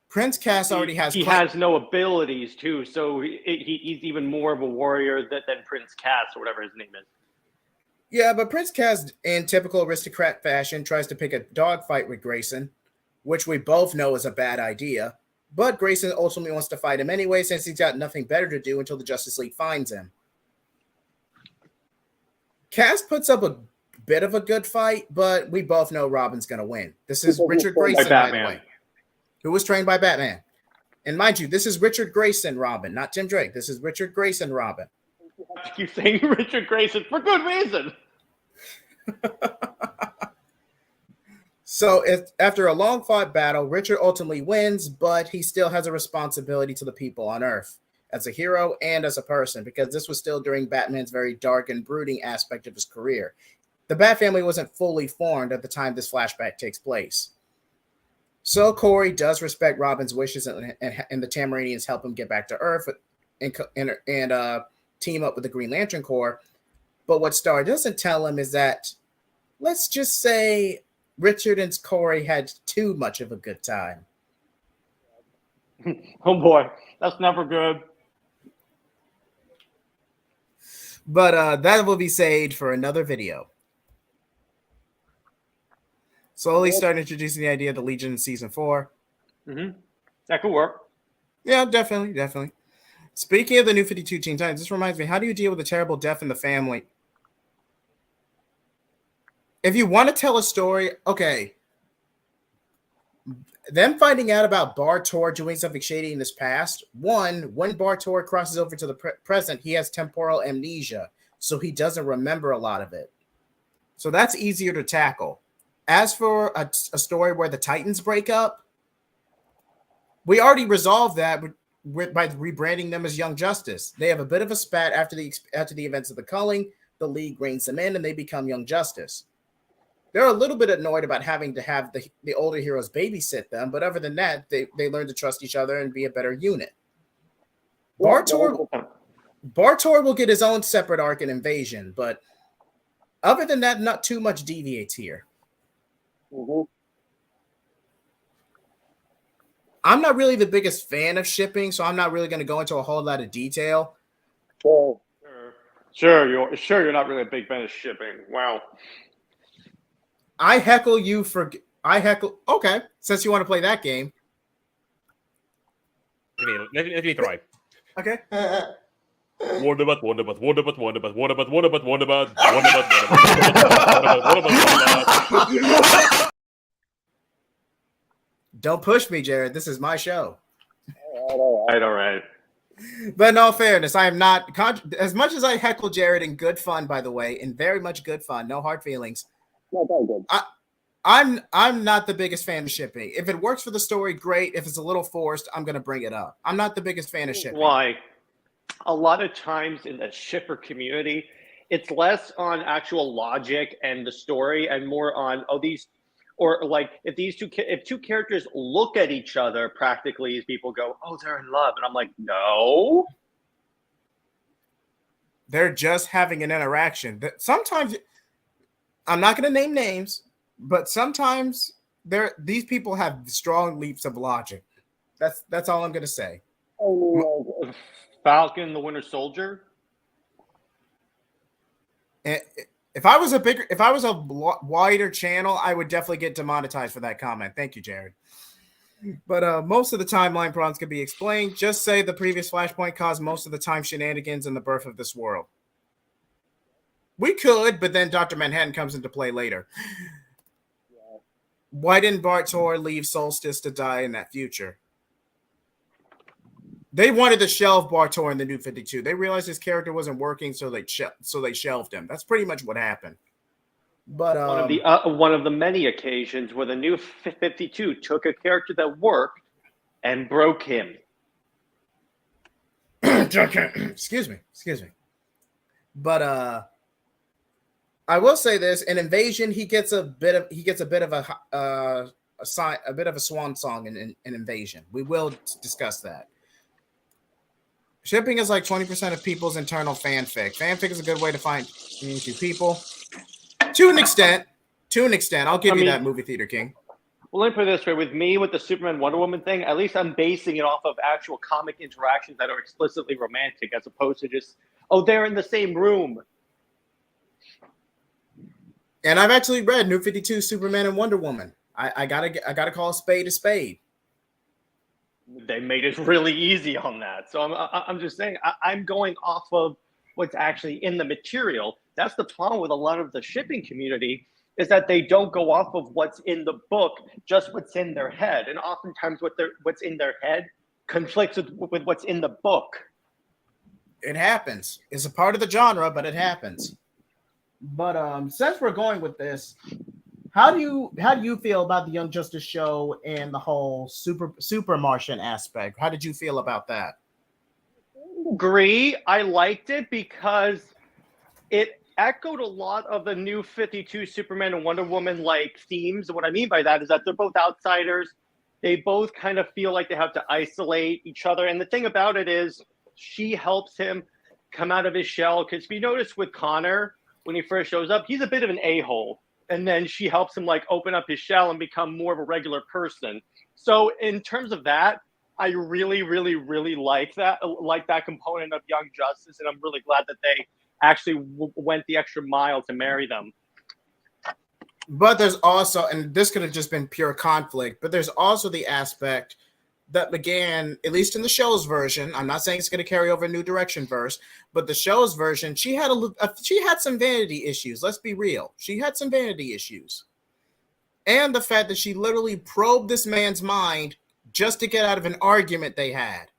Speaker 1: Prince Cass already has...
Speaker 3: He has no abilities, too, so he's even more of a warrior than Prince Cass, or whatever his name is.
Speaker 1: Yeah, but Prince Cass, in typical aristocrat fashion, tries to pick a dogfight with Grayson, which we both know is a bad idea. But Grayson ultimately wants to fight him anyway, since he's got nothing better to do until the Justice League finds him. Cass puts up a bit of a good fight, but we both know Robin's going to win. This is Richard Grayson, by the way, who was trained by Batman. And mind you, this is Richard Grayson Robin, not Tim Drake. This is Richard Grayson Robin.
Speaker 3: I keep saying Richard Grayson for good reason.
Speaker 1: So after a long fought battle, Richard ultimately wins, but he still has a responsibility to the people on Earth as a hero and as a person, because this was still during Batman's very dark and brooding aspect of his career. The Bat family wasn't fully formed at the time this flashback takes place. So Corey does respect Robin's wishes, and the Tamaranians help him get back to Earth and team up with the Green Lantern Corps. But what Star doesn't tell him is that, let's just say, Richard and Corey had too much of a good time.
Speaker 3: Oh boy, that's never good.
Speaker 1: But that will be saved for another video. Slowly start introducing the idea of the Legion in season 4.
Speaker 3: Mm-hmm. That could work.
Speaker 1: Yeah, definitely. Speaking of the New 52 Teen Titans, this reminds me, how do you deal with a terrible death in the family? If you want to tell a story, okay. Them finding out about Bartor doing something shady in his past. One, when Bartor crosses over to the present, he has temporal amnesia, so he doesn't remember a lot of it. So that's easier to tackle. As for a story where the Titans break up, we already resolved that by rebranding them as Young Justice. They have a bit of a spat after the events of the culling. The League reins them in, and they become Young Justice. They're a little bit annoyed about having to have the older heroes babysit them, but other than that, they learn to trust each other and be a better unit. Bartor will get his own separate arc in Invasion, but other than that, not too much deviates here.
Speaker 3: Mm-hmm.
Speaker 1: I'm not really the biggest fan of shipping, so I'm not really going to go into a whole lot of detail.
Speaker 3: Sure, you're not really a big fan of shipping. Wow.
Speaker 1: I heckle. Okay, since you want to play that game.
Speaker 2: Let me try.
Speaker 1: Okay.
Speaker 2: Wonderbot.
Speaker 1: Don't push me, Jared. This is my show.
Speaker 3: All right.
Speaker 1: But in all fairness, I am not as much as I heckle Jared in good fun, by the way, in very much good fun, no hard feelings.
Speaker 3: No, very good.
Speaker 1: I'm not the biggest fan of shipping. If it works for the story, great. If it's a little forced, I'm going to bring it up. I'm not the biggest fan of shipping.
Speaker 3: Why? A lot of times in the shipper community, it's less on actual logic and the story and more on if two characters look at each other practically as people go, oh, they're in love. And I'm like, no.
Speaker 1: They're just having an interaction. Sometimes, I'm not going to name names, but sometimes these people have strong leaps of logic. That's all I'm going to say.
Speaker 3: Falcon, the Winter Soldier.
Speaker 1: If I was a wider channel, I would definitely get demonetized for that comment. Thank you, Jared. But most of the timeline problems can be explained. Just say the previous Flashpoint caused most of the time shenanigans and the birth of this world. We could, but then Dr. Manhattan comes into play later. Why didn't Bartor leave Solstice to die in that future? They wanted to shelve Bartor in the New 52. They realized his character wasn't working, so they shelved him. That's pretty much what happened. But
Speaker 3: one of the many occasions where the New 52 took a character that worked and broke him.
Speaker 1: Excuse me. But I will say this: in Invasion, he gets a bit of a swan song in Invasion. We will discuss that. Shipping is like 20% of people's internal fanfic. Fanfic is a good way to find into people. To an extent. I'll give you that, Movie Theater King.
Speaker 3: Well, let me put it this way. With me, with the Superman Wonder Woman thing, at least I'm basing it off of actual comic interactions that are explicitly romantic, as opposed to just, oh, they're in the same room.
Speaker 1: And I've actually read New 52, Superman and Wonder Woman. I gotta call a spade a spade.
Speaker 3: They made it really easy on that. So I'm just saying, I'm going off of what's actually in the material. That's the problem with a lot of the shipping community, is that they don't go off of what's in the book, just what's in their head. And oftentimes what's in their head conflicts with what's in the book.
Speaker 1: It happens. It's a part of the genre, but it happens. But since we're going with this, how do you feel about the Young Justice show and the whole super Martian aspect? How did you feel about that?
Speaker 3: Agree. I liked it because it echoed a lot of the New 52 Superman and Wonder Woman like themes. And what I mean by that is that they're both outsiders. They both kind of feel like they have to isolate each other. And the thing about it is she helps him come out of his shell. Because if you notice with Connor, when he first shows up, he's a bit of an a-hole. And then she helps him like open up his shell and become more of a regular person. So in terms of that, I really, really, really like that component of Young Justice. And I'm really glad that they actually went the extra mile to marry them.
Speaker 1: But there's also, and this could have just been pure conflict, but there's also the aspect that began, at least in the show's version. I'm not saying it's going to carry over a New Direction verse, but the show's version, she had some vanity issues. Let's be real. She had some vanity issues. And the fact that she literally probed this man's mind just to get out of an argument they had.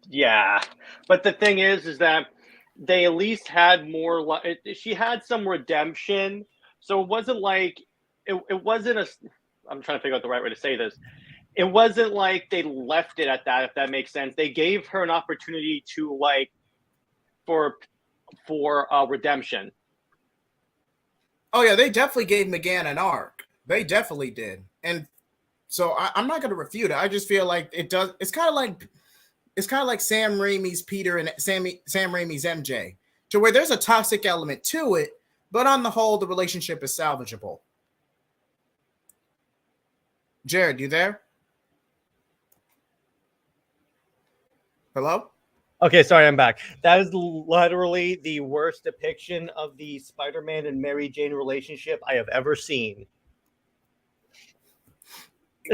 Speaker 3: Yeah. But the thing is that they at least had more, she had some redemption. So it wasn't like, it wasn't I'm trying to figure out the right way to say this. It wasn't like they left it at that, if that makes sense. They gave her an opportunity to for redemption.
Speaker 1: Oh yeah, they definitely gave McGann an arc. They definitely did. And so I'm not going to refute it. I just feel like it does. It's kind of like Sam Raimi's Peter and Sam Raimi's MJ, to where there's a toxic element to it, but on the whole, the relationship is salvageable. Jared, you there? Hello?
Speaker 4: Okay, sorry, I'm back. That is literally the worst depiction of the Spider-Man and Mary Jane relationship I have ever seen.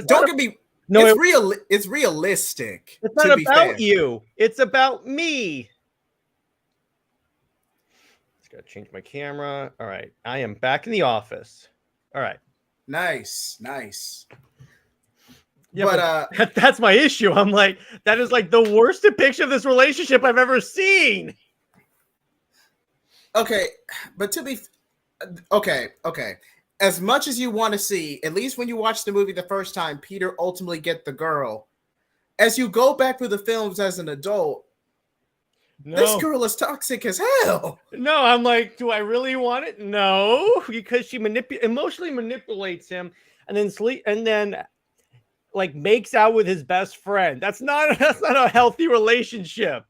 Speaker 1: Don't get me. No, it's real. It's realistic.
Speaker 4: It's not about you. It's about me. Just gotta change my camera. All right, I am back in the office. All right.
Speaker 1: Nice.
Speaker 4: Yeah, but that's my issue. I'm like, that is like the worst depiction of this relationship I've ever seen.
Speaker 1: Okay, but okay. As much as you want to see, at least when you watch the movie the first time, Peter ultimately get the girl. As you go back through the films as an adult, this girl is toxic as hell.
Speaker 4: No, I'm like, do I really want it? No, because she emotionally manipulates him, and then like makes out with his best friend. That's not a healthy relationship.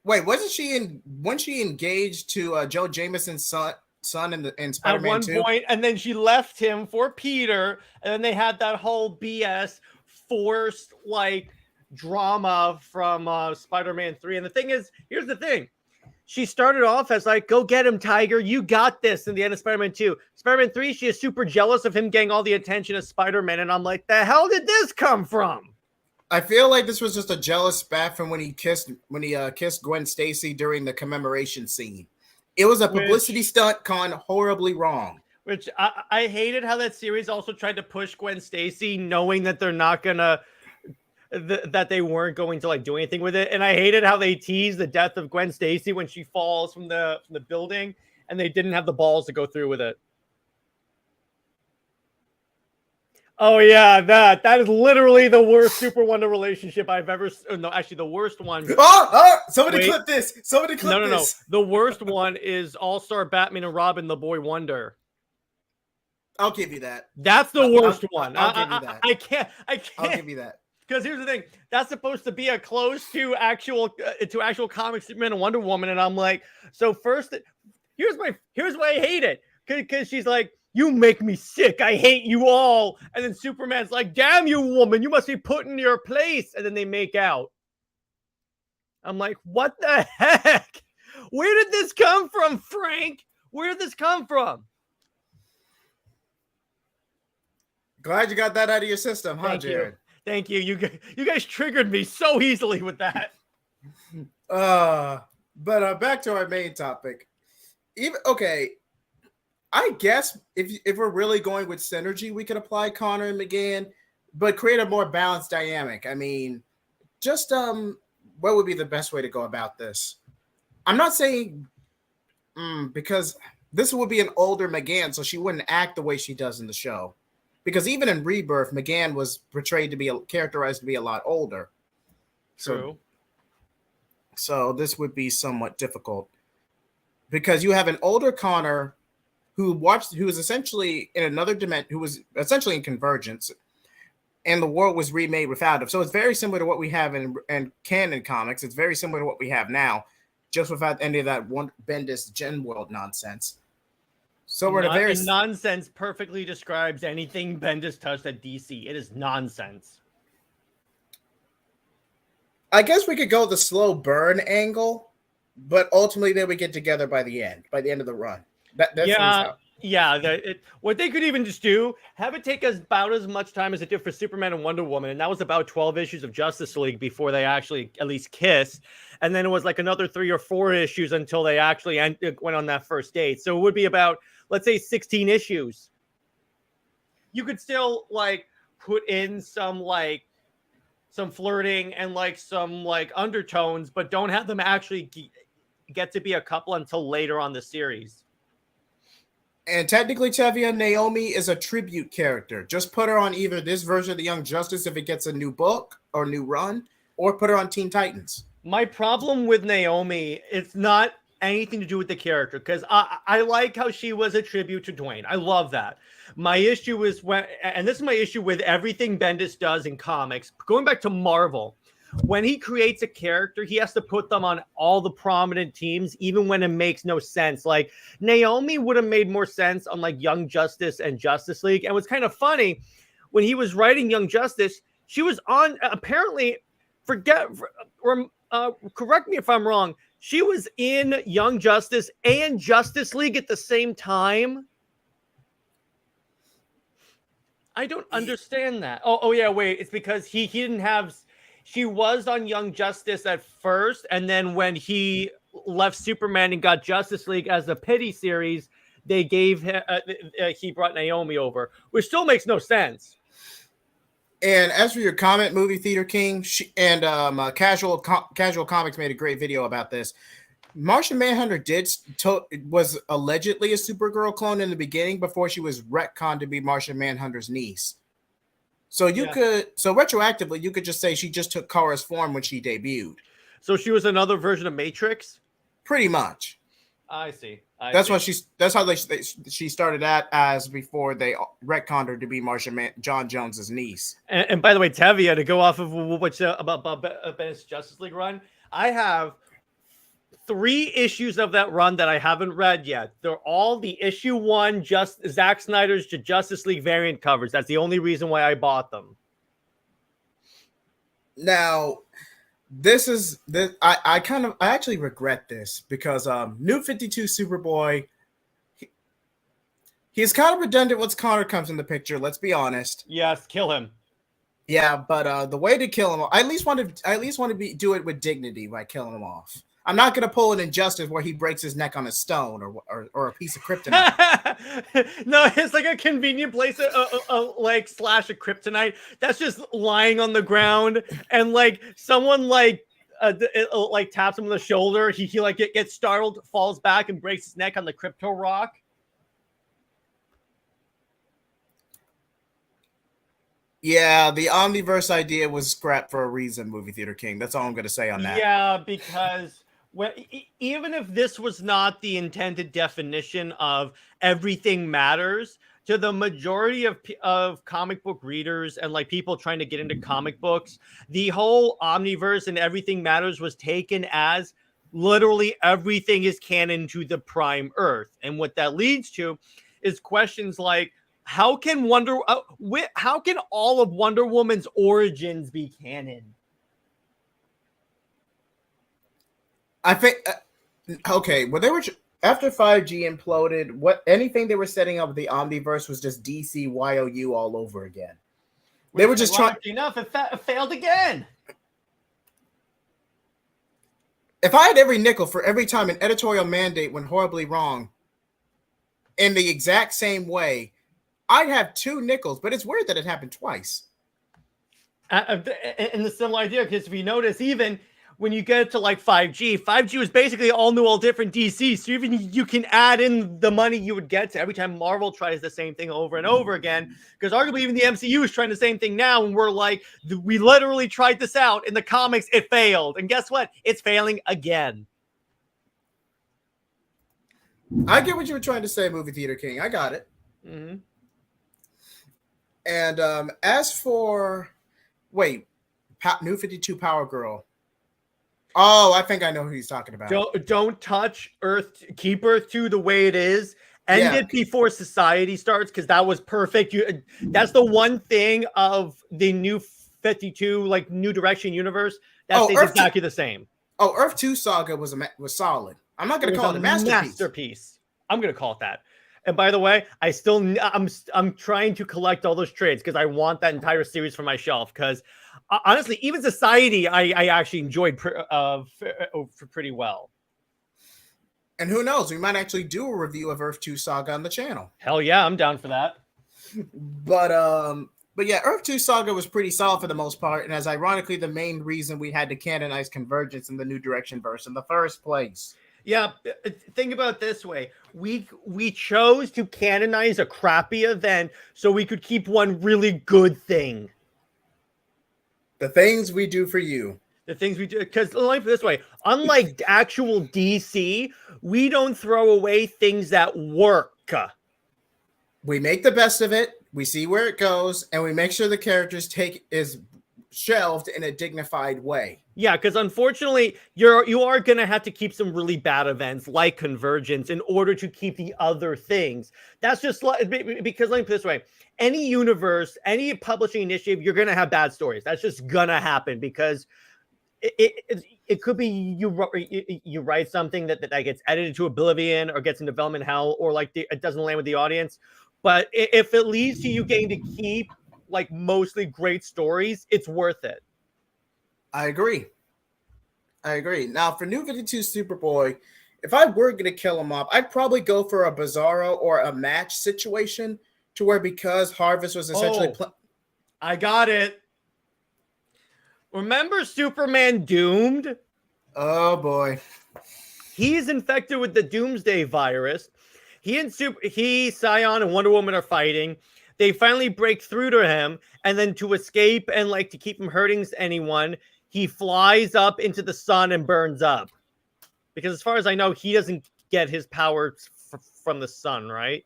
Speaker 1: Wait, wasn't she engaged to Joe Jameson's son in Spider-Man 2?
Speaker 4: At one point, and then she left him for Peter, and then they had that whole BS forced like drama from Spider-Man 3. And the thing is, here's the thing. She started off as like, go get him, Tiger. You got this in the end of Spider-Man 2. Spider-Man 3, she is super jealous of him getting all the attention as Spider-Man. And I'm like, the hell did this come from?
Speaker 1: I feel like this was just a jealous spat from when he kissed Gwen Stacy during the commemoration scene. It was a publicity stunt gone horribly wrong.
Speaker 4: Which I hated how that series also tried to push Gwen Stacy, knowing that they're not gonna that they weren't going to like do anything with it. And I hated how they teased the death of Gwen Stacy when she falls from the building, and they didn't have the balls to go through with it. Oh yeah, that is literally the worst Super Wonder relationship I've ever. No, actually, the worst one.
Speaker 1: Somebody clip this. Somebody clip this.
Speaker 4: No. The worst one is All-Star Batman and Robin, the Boy Wonder.
Speaker 1: I'll give you that.
Speaker 4: That's the worst one.
Speaker 1: I'll give you that.
Speaker 4: I can't.
Speaker 1: I'll give you that.
Speaker 4: Because here's the thing, that's supposed to be a close to actual comic Superman and Wonder Woman, and I'm like, so first, here's why I hate it, because she's like, you make me sick, I hate you all, and then Superman's like, damn you, woman, you must be put in your place, and then they make out. I'm like, what the heck? Where did this come from, Frank? Where did this come from?
Speaker 1: Glad you got that out of your system, huh, Jared?
Speaker 4: Thank you. You guys triggered me so easily with that.
Speaker 1: But back to our main topic. I guess if we're really going with synergy, we could apply Connor and McGann, but create a more balanced dynamic. I mean, just what would be the best way to go about this? I'm not saying because this would be an older McGann, so she wouldn't act the way she does in the show. Because even in Rebirth, McGann was portrayed to be characterized to be a lot older.
Speaker 4: True.
Speaker 1: So this would be somewhat difficult because you have an older Connor who was essentially in another dimension, who was essentially in Convergence, and the world was remade without him. So it's very similar to what we have in canon comics. It's very similar to what we have now, just without any of that one Bendis Gen World nonsense. So we're in a very
Speaker 4: nonsense perfectly describes anything Bendis touched at DC. It is nonsense.
Speaker 1: I guess we could go the slow burn angle, but ultimately they would get together by the end of the run.
Speaker 4: What they could even just do, have it take us about as much time as it did for Superman and Wonder Woman, and that was about 12 issues of Justice League before they actually at least kissed, and then it was like another 3 or 4 issues until they actually went on that first date. So it would be about, let's say, 16 issues. You could still like put in some flirting and some undertones, but don't have them actually get to be a couple until later on the series.
Speaker 1: And technically, Tevia, Naomi is a tribute character. Just put her on either this version of the Young Justice if it gets a new book or new run, or put her on Teen Titans.
Speaker 4: My problem with Naomi, it's not anything to do with the character, because I like how she was a tribute to Dwayne. I love that. My issue is and this is my issue with everything Bendis does in comics, going back to Marvel. When he creates a character, he has to put them on all the prominent teams, even when it makes no sense. Like Naomi would have made more sense on Young Justice and Justice League. And what's kind of funny, when he was writing Young Justice, she was on apparently, correct me if I'm wrong, she was in Young Justice and Justice League at the same time. I don't understand that. Oh yeah, wait. It's because he didn't have. She was on Young Justice at first, and then when he left Superman and got Justice League as a pity series, they gave him. He brought Naomi over, which still makes no sense.
Speaker 1: And as for your comment, Movie Theater King, Casual Comics made a great video about this. Martian Manhunter was allegedly a Supergirl clone in the beginning before she was retconned to be Martian Manhunter's niece. So retroactively, you could just say she just took Kara's form when she debuted.
Speaker 4: So she was another version of Matrix?
Speaker 1: Pretty much.
Speaker 4: I see.
Speaker 1: That's how she started out as before they retconned her to be John Jones's niece.
Speaker 4: And by the way, Tevia, to go off of what's about Bendis Justice League run, I have 3 issues of that run that I haven't read yet. They're all the issue 1, just Zack Snyder's Justice League variant covers. That's the only reason why I bought them.
Speaker 1: Now, I actually regret this because New 52 Superboy, he's kind of redundant once Connor comes in the picture. Let's be honest.
Speaker 4: Yes, kill him.
Speaker 1: Yeah, but the way to kill him, I at least want to do it with dignity by killing him off. I'm not going to pull an Injustice where he breaks his neck on a stone or a piece of kryptonite.
Speaker 4: No, it's like a convenient place, slash a kryptonite that's just lying on the ground, and someone taps him on the shoulder. He gets startled, falls back, and breaks his neck on the crypto rock.
Speaker 1: Yeah, the Omniverse idea was scrapped for a reason, Movie Theater King. That's all I'm going to say on that.
Speaker 4: Yeah, because even if this was not the intended definition of everything matters, to the majority of comic book readers and people trying to get into comic books, the whole Omniverse and everything matters was taken as literally everything is canon to the Prime Earth. And what that leads to is questions like, how can all of Wonder Woman's origins be canon?
Speaker 1: I think when they were after 5G imploded, anything they were setting up with the Omniverse was just DC YOU all over again. They were just trying
Speaker 4: enough. It failed again.
Speaker 1: If I had every nickel for every time an editorial mandate went horribly wrong in the exact same way, I'd have 2 nickels, but it's weird that it happened twice.
Speaker 4: And the similar idea, because if you notice, even when you get to like 5G was basically all new, all different DC. So even you can add in the money you would get to every time Marvel tries the same thing over and over again. Because arguably even the MCU is trying the same thing now. And we're like, we literally tried this out in the comics. It failed. And guess what? It's failing again.
Speaker 1: I get what you were trying to say, Movie Theater King. I got it.
Speaker 4: Mm-hmm.
Speaker 1: And as for, New 52 Power Girl. Oh, I think I know who he's talking about.
Speaker 4: Don't touch Earth. Keep Earth 2 the way it is. End it before society starts, because that was perfect. That's the one thing of the New 52, like New Direction universe, that stays exactly the same.
Speaker 1: Oh, Earth 2 Saga was solid. I'm not going to call it a masterpiece.
Speaker 4: I'm going to call it that. And by the way, I'm trying to collect all those trades because I want that entire series for my shelf. Because honestly, even Society, I actually enjoyed pretty well.
Speaker 1: And who knows? We might actually do a review of Earth 2 Saga on the channel.
Speaker 4: Hell yeah, I'm down for that.
Speaker 1: But yeah, Earth 2 Saga was pretty solid for the most part, and as ironically the main reason we had to canonize Convergence in the New Direction verse in the first place.
Speaker 4: Yeah, think about it this way. We chose to canonize a crappy event so we could keep one really good thing.
Speaker 1: The things we do for you.
Speaker 4: The things we do, because let me put it this way, unlike actual DC, we don't throw away things that work.
Speaker 1: We make the best of it, we see where it goes, and we make sure the characters is shelved in a dignified way.
Speaker 4: Yeah, because unfortunately, you are going to have to keep some really bad events like Convergence in order to keep the other things. That's just like, because let me put it this way, any universe, any publishing initiative, you're going to have bad stories. That's just going to happen because it could be you write something that gets edited to oblivion or gets in development hell, or like it doesn't land with the audience. But if it leads to you getting to keep like mostly great stories, it's worth it.
Speaker 1: I agree. Now for New 52 Superboy, if I were going to kill him off, I'd probably go for a Bizarro or a match situation to where, because Harvest was essentially
Speaker 4: I got it. Remember Superman Doomed?
Speaker 1: Oh boy.
Speaker 4: He's infected with the Doomsday virus. He, Scion, and Wonder Woman are fighting. They finally break through to him, and then to escape and like to keep from hurting anyone, he flies up into the sun and burns up. Because as far as I know, he doesn't get his powers from the sun, right?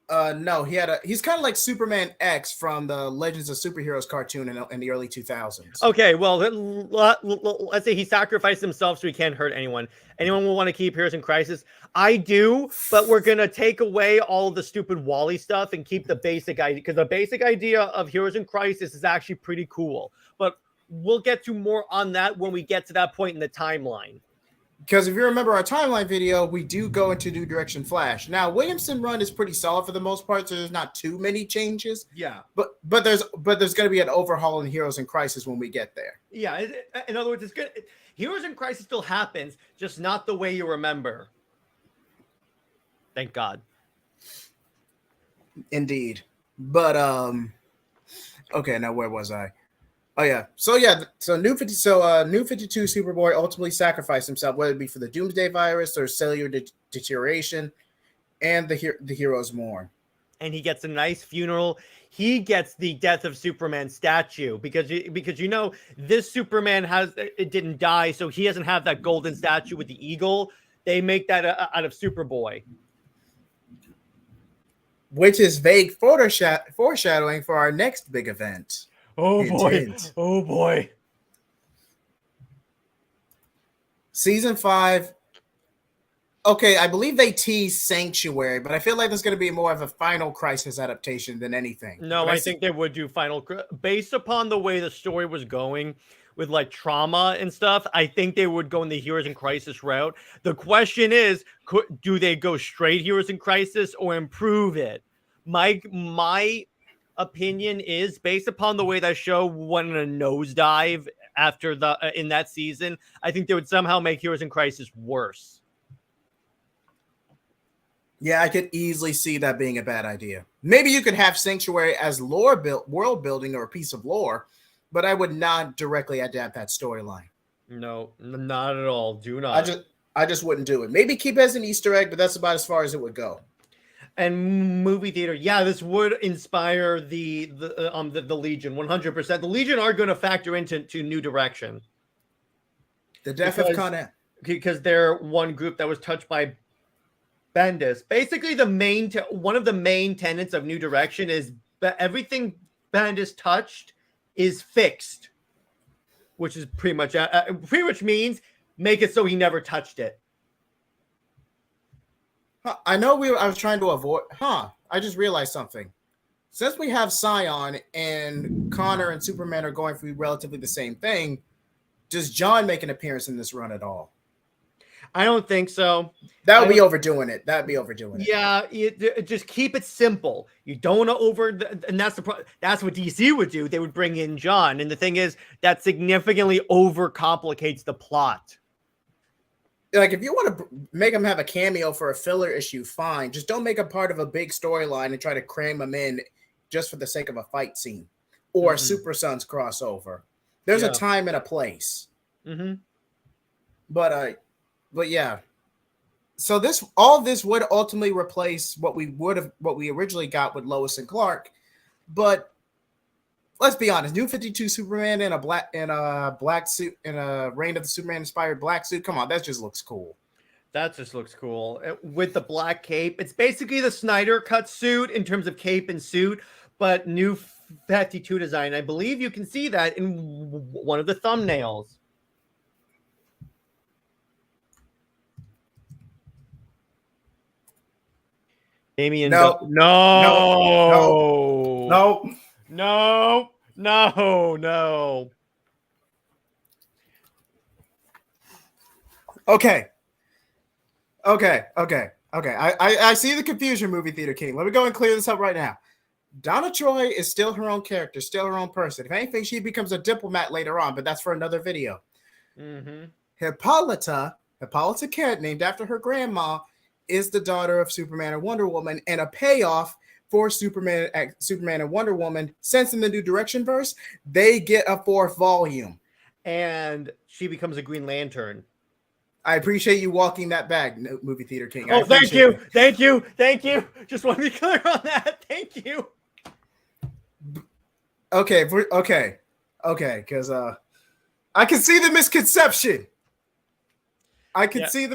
Speaker 1: No, he's kind of like Superman X from the Legends of Superheroes cartoon in the early 2000s.
Speaker 4: Okay, well, let's say he sacrificed himself so he can't hurt anyone. Anyone will want to keep Heroes in Crisis? I do, but we're going to take away all of the stupid Wally stuff and keep the basic idea, because the basic idea of Heroes in Crisis is actually pretty cool. But we'll get to more on that when we get to that point in the timeline.
Speaker 1: Because if you remember our timeline video, we do go into New Direction Flash. Now, Williamson run is pretty solid for the most part, so there's not too many changes.
Speaker 4: Yeah.
Speaker 1: But there's going to be an overhaul in Heroes in Crisis when we get there.
Speaker 4: Yeah. In other words, it's good. Heroes in Crisis still happens, just not the way you remember. Thank God.
Speaker 1: Indeed. But okay, now where was I? Oh yeah. So New 52 Superboy ultimately sacrificed himself, whether it be for the Doomsday virus or cellular deterioration, and the heroes mourn.
Speaker 4: And he gets a nice funeral. He gets the Death of Superman statue because this Superman it didn't die, so he doesn't have that golden statue with the eagle. They make that out of Superboy,
Speaker 1: which is vague foreshadowing for our next big event.
Speaker 4: Oh boy.
Speaker 1: Season 5. Okay, I believe they teased Sanctuary, but I feel like there's going to be more of a Final Crisis adaptation than anything.
Speaker 4: No, I think they would do based upon the way the story was going with like trauma and stuff. I think they would go in the Heroes in Crisis route. The question is, do they go straight Heroes in Crisis or improve it? My opinion is, based upon the way that show went in a nosedive after the in that season, I think they would somehow make Heroes in Crisis worse.
Speaker 1: Yeah, I could easily see that being a bad idea. Maybe you could have Sanctuary as world building or a piece of lore, but I would not directly adapt that storyline.
Speaker 4: No, not at all. Do not.
Speaker 1: I just wouldn't do it. Maybe keep it as an Easter egg, but that's about as far as it would go.
Speaker 4: And movie theater, yeah, this would inspire the Legion 100%. The Legion are going to factor into New Direction.
Speaker 1: The death of Kon-El.
Speaker 4: Because they're one group that was touched by Bendis. Basically, one of the main tenets of New Direction is that everything Bendis touched is fixed, which is pretty much means make it so he never touched it.
Speaker 1: I know I was trying to avoid. I just realized something. Since we have Scion and Connor and Superman are going through relatively the same thing, does John make an appearance in this run at all?
Speaker 4: I don't think so.
Speaker 1: That would be overdoing it.
Speaker 4: Yeah, just keep it simple. You don't and that's that's what DC would do. They would bring in John, and the thing is that significantly overcomplicates the plot.
Speaker 1: Like, if you want to make him have a cameo for a filler issue, fine. Just don't make him part of a big storyline and try to cram him in just for the sake of a fight scene or a Super Sons crossover. There's a time and a place.
Speaker 4: Mm-hmm.
Speaker 1: But yeah. So all this would ultimately replace what we originally got with Lois and Clark. But let's be honest, New 52 Superman in a black suit, in a Reign of the Superman inspired black suit. Come on, that just looks cool.
Speaker 4: That just looks cool with the black cape. It's basically the Snyder cut suit in terms of cape and suit, but New 52 design. I believe you can see that in one of the thumbnails. Damien, no.
Speaker 1: Okay. I see the confusion, Movie Theater King. Let me go and clear this up right now. Donna Troy is still her own character, still her own person. If anything, she becomes a diplomat later on, but that's for another video.
Speaker 4: Mm-hmm.
Speaker 1: Hippolyta Kent, named after her grandma, is the daughter of Superman and Wonder Woman, and a payoff for Superman and Wonder Woman. Since in the New Direction verse, they get a 4th volume.
Speaker 4: And she becomes a Green Lantern.
Speaker 1: I appreciate you walking that back, Movie Theater King.
Speaker 4: Oh, thank you. Thank you. Just want to be clear on that. Thank you.
Speaker 1: Okay, because I can see the misconception. I can see the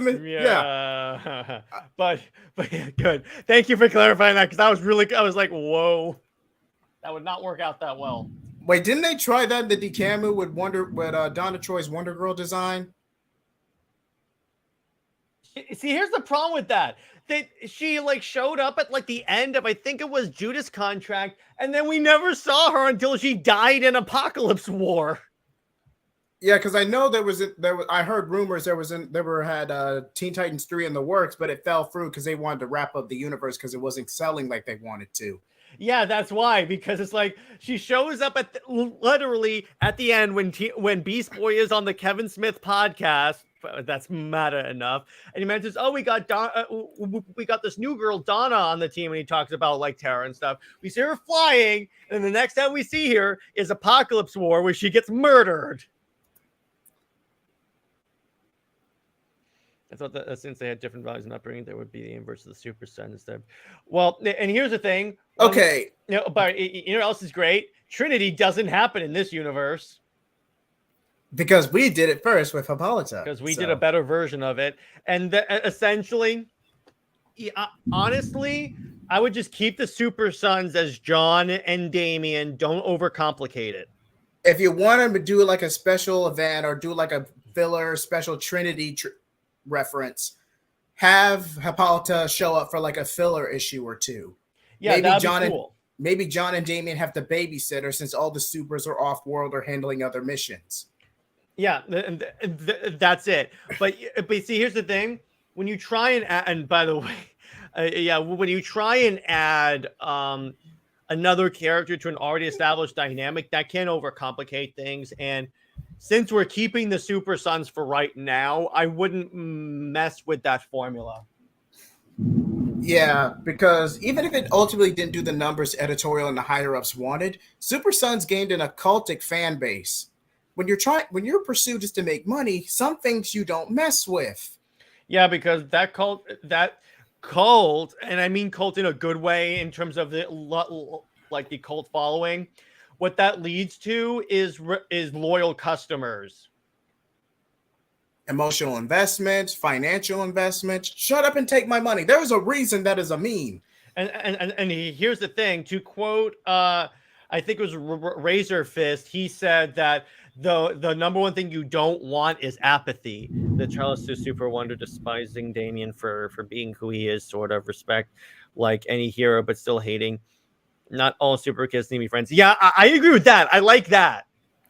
Speaker 4: but yeah, good. Thank you for clarifying that, because I was like, whoa, that would not work out that well.
Speaker 1: Wait, didn't they try that in the Decamu with Donna Troy's Wonder Girl design?
Speaker 4: See, here's the problem with that. She showed up at the end of, I think it was Judas Contract, and then we never saw her until she died in Apocalypse War.
Speaker 1: Yeah, because I know I heard rumors there had Teen Titans 3 in the works, but it fell through because they wanted to wrap up the universe because it wasn't selling like they wanted to.
Speaker 4: Yeah, that's why, because it's like she shows up literally at the end when Beast Boy is on the Kevin Smith podcast. That's meta enough, and he mentions, "Oh, we got this new girl Donna on the team," and he talks about Terra and stuff. We see her flying, and the next time we see her is Apocalypse War, where she gets murdered. I thought that since they had different values and upbringing, there would be the inverse of the Super Sun instead. Well, and here's the thing.
Speaker 1: Okay.
Speaker 4: But you know what else is great? Trinity doesn't happen in this universe.
Speaker 1: Because we did it first with Hippolyta.
Speaker 4: Because we did a better version of it. And essentially, honestly, I would just keep the Super Sons as John and Damian. Don't overcomplicate it.
Speaker 1: If you want them to do a special event or do a filler special Trinity reference, have Hippolyta show up for a filler issue or two.
Speaker 4: Yeah, that'd be cool.
Speaker 1: Maybe John and Damian have to babysit her since all the supers are off world or handling other missions.
Speaker 4: Yeah, that's it. But see, here's the thing: when you try and by the way, when you try and add another character to an already established dynamic, that can overcomplicate things. And since we're keeping the Super Sons for right now, I wouldn't mess with that formula.
Speaker 1: Yeah, because even if it ultimately didn't do the numbers editorial and the higher ups wanted, Super Sons gained an occultic fan base. When your pursuit is to make money, some things you don't mess with.
Speaker 4: Yeah, because that cult, and I mean cult in a good way in terms of the cult following, what that leads to is loyal customers.
Speaker 1: Emotional investments, financial investments. Shut up and take my money. There's a reason that is a meme.
Speaker 4: And here's the thing. To quote, I think it was Razor Fist. He said that the number one thing you don't want is apathy. The Charles to Super Wonder despising Damien for being who he is, sort of respect like any hero, but still hating. Not all super kids need to be friends. Yeah, I agree with that. I like that.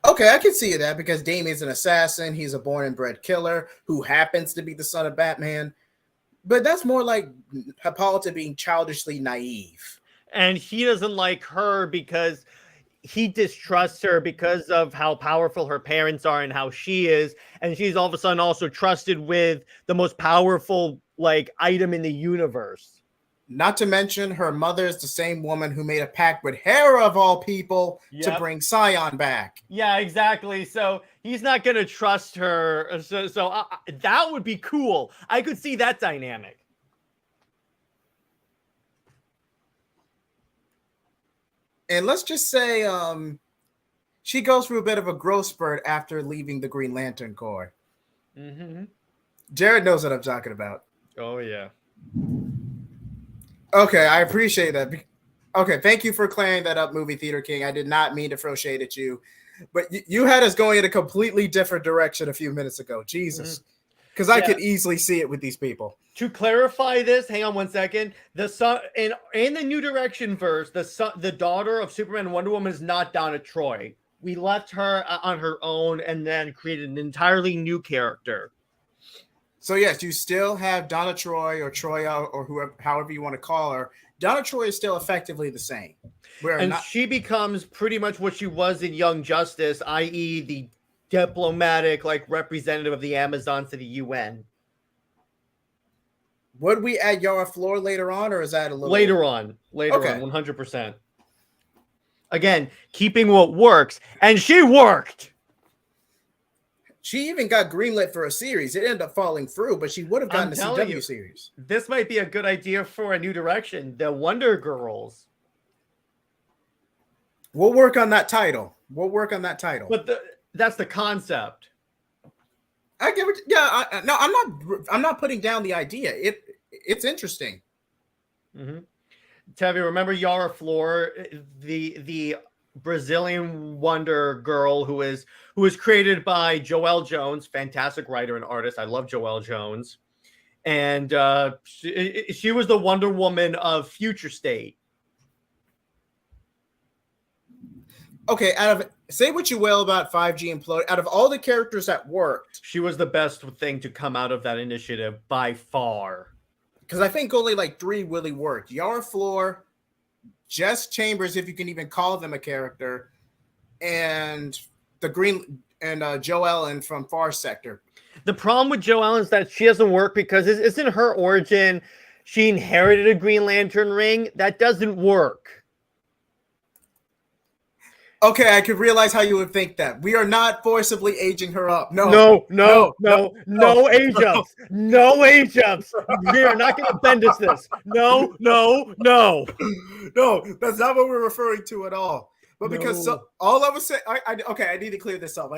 Speaker 1: Okay, I can see that because Damien's an assassin. He's a born and bred killer who happens to be the son of Batman. But that's more like Hippolyta being childishly naive.
Speaker 4: And he doesn't like her because he distrusts her because of how powerful her parents are and how she is. And she's all of a sudden also trusted with the most powerful item in the universe.
Speaker 1: Not to mention her mother is the same woman who made a pact with Hera of all people to bring Scion back.
Speaker 4: Yeah, exactly. So he's not going to trust her. So that would be cool. I could see that dynamic.
Speaker 1: And let's just say she goes through a bit of a growth spurt after leaving the Green Lantern Corps.
Speaker 4: Mm-hmm.
Speaker 1: Jared knows what I'm talking about.
Speaker 4: Oh, yeah.
Speaker 1: Okay, I appreciate that. Okay, thank you for clearing that up, Movie Theater King. I did not mean to throw shade at you. But you had us going in a completely different direction a few minutes ago. Jesus. Because I could easily see it with these people.
Speaker 4: To clarify this, hang on one second. The son in the New Direction verse, the daughter of Superman and Wonder Woman is not Donna Troy. We left her on her own and then created an entirely new character.
Speaker 1: So yes, you still have Donna Troy or Troya or whoever, however you want to call her. Donna Troy is still effectively the same.
Speaker 4: She becomes pretty much what she was in Young Justice, i.e. the diplomatic representative of the Amazons to the UN.
Speaker 1: Would we add Yara Flor later on, or is that a little
Speaker 4: later on, 100%. Again, keeping what works, and she worked.
Speaker 1: She even got greenlit for a series. It ended up falling through, but she would have gotten a CW series.
Speaker 4: This might be a good idea for a New Direction. The Wonder Girls.
Speaker 1: We'll work on that title.
Speaker 4: But that's the concept.
Speaker 1: I give it. Yeah, I'm not putting down the idea. It's interesting.
Speaker 4: Mm-hmm. Tavi, remember Yara Flor, the Brazilian Wonder Girl who was created by Joelle Jones, fantastic writer and artist. I love Joelle Jones, and she was the Wonder Woman of Future State.
Speaker 1: Okay, say what you will about 5G implode. Out of all the characters that worked,
Speaker 4: she was the best thing to come out of that initiative by far.
Speaker 1: Because I think only 3 really worked. Yara Flor, Jess Chambers, if you can even call them a character, and Joe Ellen from Far Sector.
Speaker 4: The problem with Joe Ellen is that she doesn't work because isn't her origin she inherited a Green Lantern ring? That doesn't work.
Speaker 1: Okay, I could realize how you would think that. We are not forcibly aging her up. No age ups.
Speaker 4: No age ups. We are not going to bend this. No.
Speaker 1: No, that's not what we're referring to at all. But because all I was saying, I need to clear this up.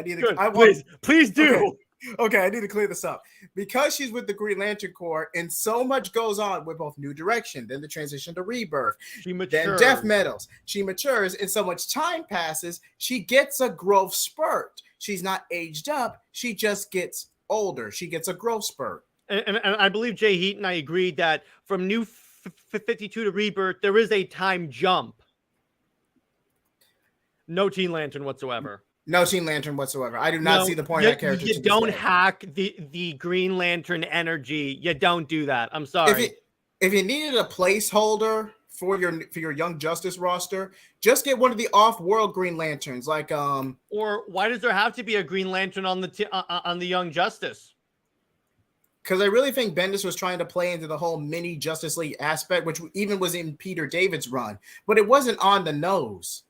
Speaker 4: Please do.
Speaker 1: Okay, I need to clear this up. Because she's with the Green Lantern Corps, and so much goes on with both New Direction, then the transition to Rebirth, then Death Metals. She matures, and so much time passes, she gets a growth spurt. She's not aged up, she just gets older. She gets a growth spurt.
Speaker 4: And I believe Jay Heat and I agreed that from New 52 to Rebirth, there is a time jump. No Teen Lantern whatsoever.
Speaker 1: No Teen Lantern whatsoever. I do not see the point of that character.
Speaker 4: You don't hack the Green Lantern energy. You don't do that. I'm sorry.
Speaker 1: If you needed a placeholder for your Young Justice roster, just get one of the off-world Green Lanterns, like
Speaker 4: Or why does there have to be a Green Lantern on the Young Justice?
Speaker 1: Because I really think Bendis was trying to play into the whole mini Justice League aspect, which even was in Peter David's run, but it wasn't on the nose.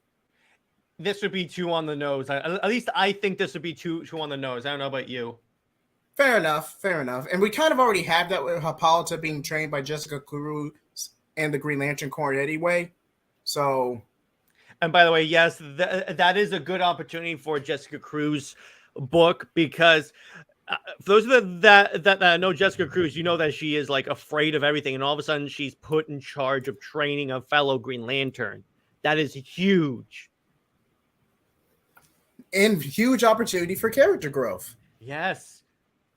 Speaker 4: This would be too on the nose. At least I think this would be too on the nose. I don't know about you.
Speaker 1: Fair enough. And we kind of already have that with Hippolyta being trained by Jessica Cruz and the Green Lantern Corps anyway. So,
Speaker 4: and by the way, yes, that is a good opportunity for Jessica Cruz book, because for those that know Jessica Cruz, you know that she is like afraid of everything, and all of a sudden she's put in charge of training a fellow Green Lantern. That is huge.
Speaker 1: And huge opportunity for character growth.
Speaker 4: Yes.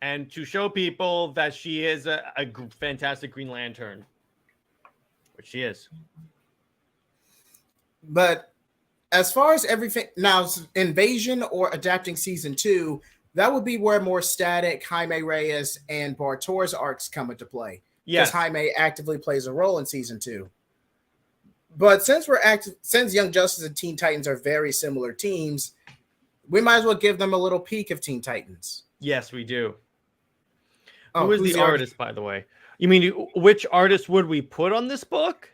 Speaker 4: And to show people that she is a fantastic Green Lantern. Which she is.
Speaker 1: But as far as everything, now Invasion or adapting season 2, that would be where more static Jaime Reyes and Bartor's arcs come into play.
Speaker 4: Yes.
Speaker 1: Because Jaime actively plays a role in season 2. But since Young Justice and Teen Titans are very similar teams, we might as well give them a little peek of Teen Titans.
Speaker 4: Yes, we do.
Speaker 1: Oh,
Speaker 4: who is the artist, by the way? You mean which artist would we put on this book?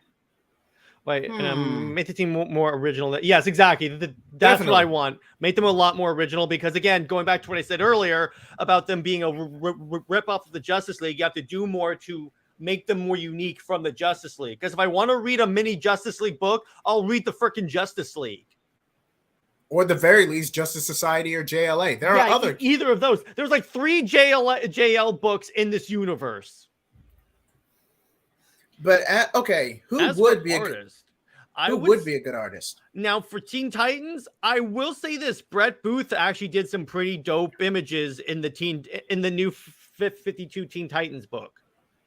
Speaker 4: Like, make the team more original. Yes, exactly. That's
Speaker 1: Definitely
Speaker 4: what I want. Make them a lot more original, because, again, going back to what I said earlier about them being a rip off of the Justice League, you have to do more to make them more unique from the Justice League. Because if I want to read a mini Justice League book, I'll read the freaking Justice League.
Speaker 1: Or at the very least, Justice Society or JLA. There are other.
Speaker 4: Either of those. There's like 3 JL books in this universe.
Speaker 1: But okay, who would be a good artist?
Speaker 4: Now for Teen Titans, I will say this: Brett Booth actually did some pretty dope images in the new 52 Teen Titans book.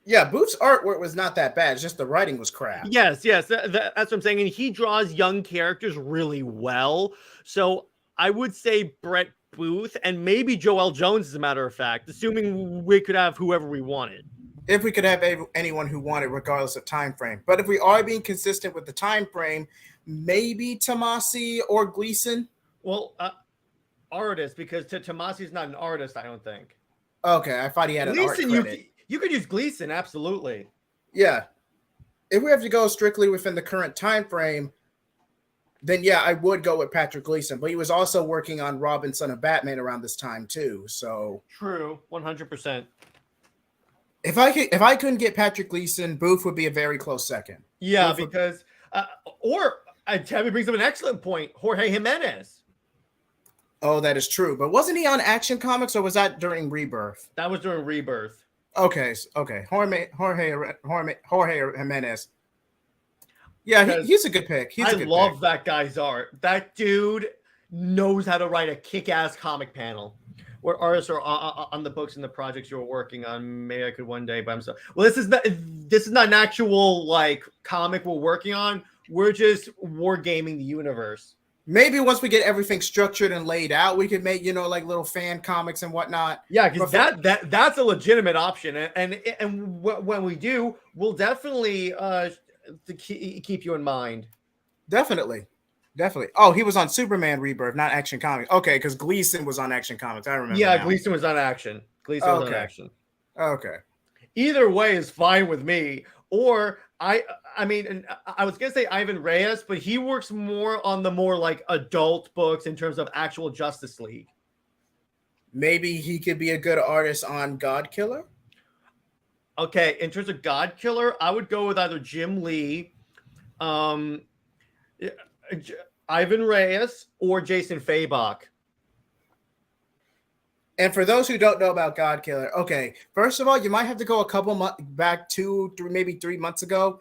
Speaker 1: Yeah, Booth's artwork was not that bad. It's just the writing was crap.
Speaker 4: Yes, that's what I'm saying. And he draws young characters really well. So I would say Brett Booth and maybe Joel Jones, as a matter of fact, assuming we could have whoever we wanted.
Speaker 1: If we could have anyone who wanted, regardless of time frame. But if we are being consistent with the time frame, maybe Tomasi or Gleason.
Speaker 4: Well, artist, because Tomasi is not an artist, I don't think.
Speaker 1: Okay, I thought he had an art credit.
Speaker 4: You could use Gleason, absolutely.
Speaker 1: Yeah. If we have to go strictly within the current time frame, then yeah, I would go with Patrick Gleason. But he was also working on Robin, Son of Batman around this time too. So
Speaker 4: true, 100%.
Speaker 1: If I couldn't get Patrick Gleason, Booth would be a very close second.
Speaker 4: Yeah, because Tabby brings up an excellent point. Jorge Jimenez.
Speaker 1: Oh, that is true. But wasn't he on Action Comics, or was that during Rebirth?
Speaker 4: That was during Rebirth.
Speaker 1: Okay. Jorge Jimenez. Yeah, he's a good pick. I
Speaker 4: love that guy's art. That dude knows how to write a kick-ass comic panel where artists are on the books and the projects you're working on. Maybe I could one day, but I'm so. Well, this is not an actual like comic we're working on. We're just wargaming the universe.
Speaker 1: Maybe once we get everything structured and laid out, we could make, like little fan comics and whatnot.
Speaker 4: Yeah, because that's a legitimate option, and when we do, we'll definitely keep you in mind.
Speaker 1: Definitely. Oh, he was on Superman Rebirth, not Action Comics. Okay, because Gleason was on Action Comics. I remember.
Speaker 4: Yeah, Gleason was on Action. Was on Action.
Speaker 1: Okay.
Speaker 4: Either way is fine with me. Or I mean, I was gonna say Ivan Reyes, but he works more on the more like adult books in terms of actual Justice League.
Speaker 1: Maybe he could be a good artist on God Killer.
Speaker 4: Okay, in terms of God Killer, I would go with either Jim Lee, Ivan Reyes, or Jason Fabok.
Speaker 1: And for those who don't know about God Killer, okay, first of all, you might have to go a couple months back, 2, 3, maybe 3 months ago,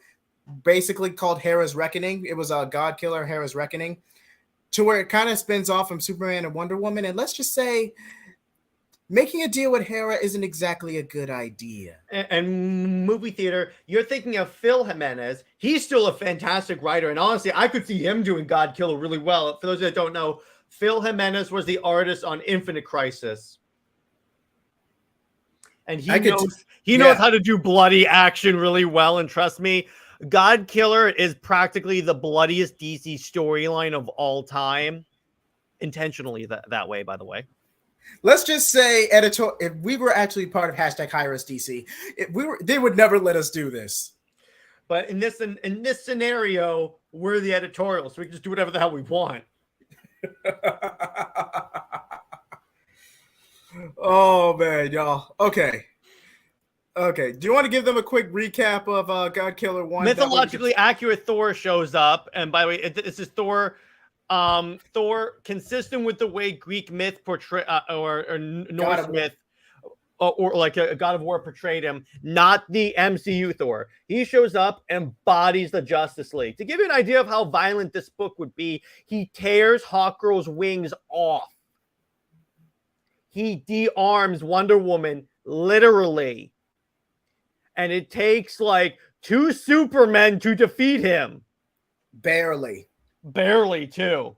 Speaker 1: basically called Hera's Reckoning. It was a God Killer, Hera's Reckoning, to where it kind of spins off from Superman and Wonder Woman. And let's just say, making a deal with Hera isn't exactly a good idea.
Speaker 4: And movie theater, you're thinking of Phil Jimenez. He's still a fantastic writer. And honestly, I could see him doing God Killer really well. For those that don't know, Phil Jimenez was the artist on Infinite Crisis. And he knows how to do bloody action really well. And trust me, God Killer is practically the bloodiest DC storyline of all time. Intentionally that way, by the way.
Speaker 1: Let's just say if we were actually part of #HiResDC, they would never let us do this.
Speaker 4: But in this scenario, we're the editorial, so we can just do whatever the hell we want.
Speaker 1: Oh man, y'all. Okay. Do you want to give them a quick recap of God Killer 1?
Speaker 4: Mythologically accurate Thor shows up, and by the way, this is Thor. Thor, consistent with the way Greek myth portray or Norse myth, or like a God of War portrayed him, not the MCU Thor. He shows up and embodies the Justice League. To give you an idea of how violent this book would be, he tears Hawkgirl's wings off. He de-arms Wonder Woman, literally. And it takes like 2 Supermen to defeat him.
Speaker 1: Barely,
Speaker 4: too.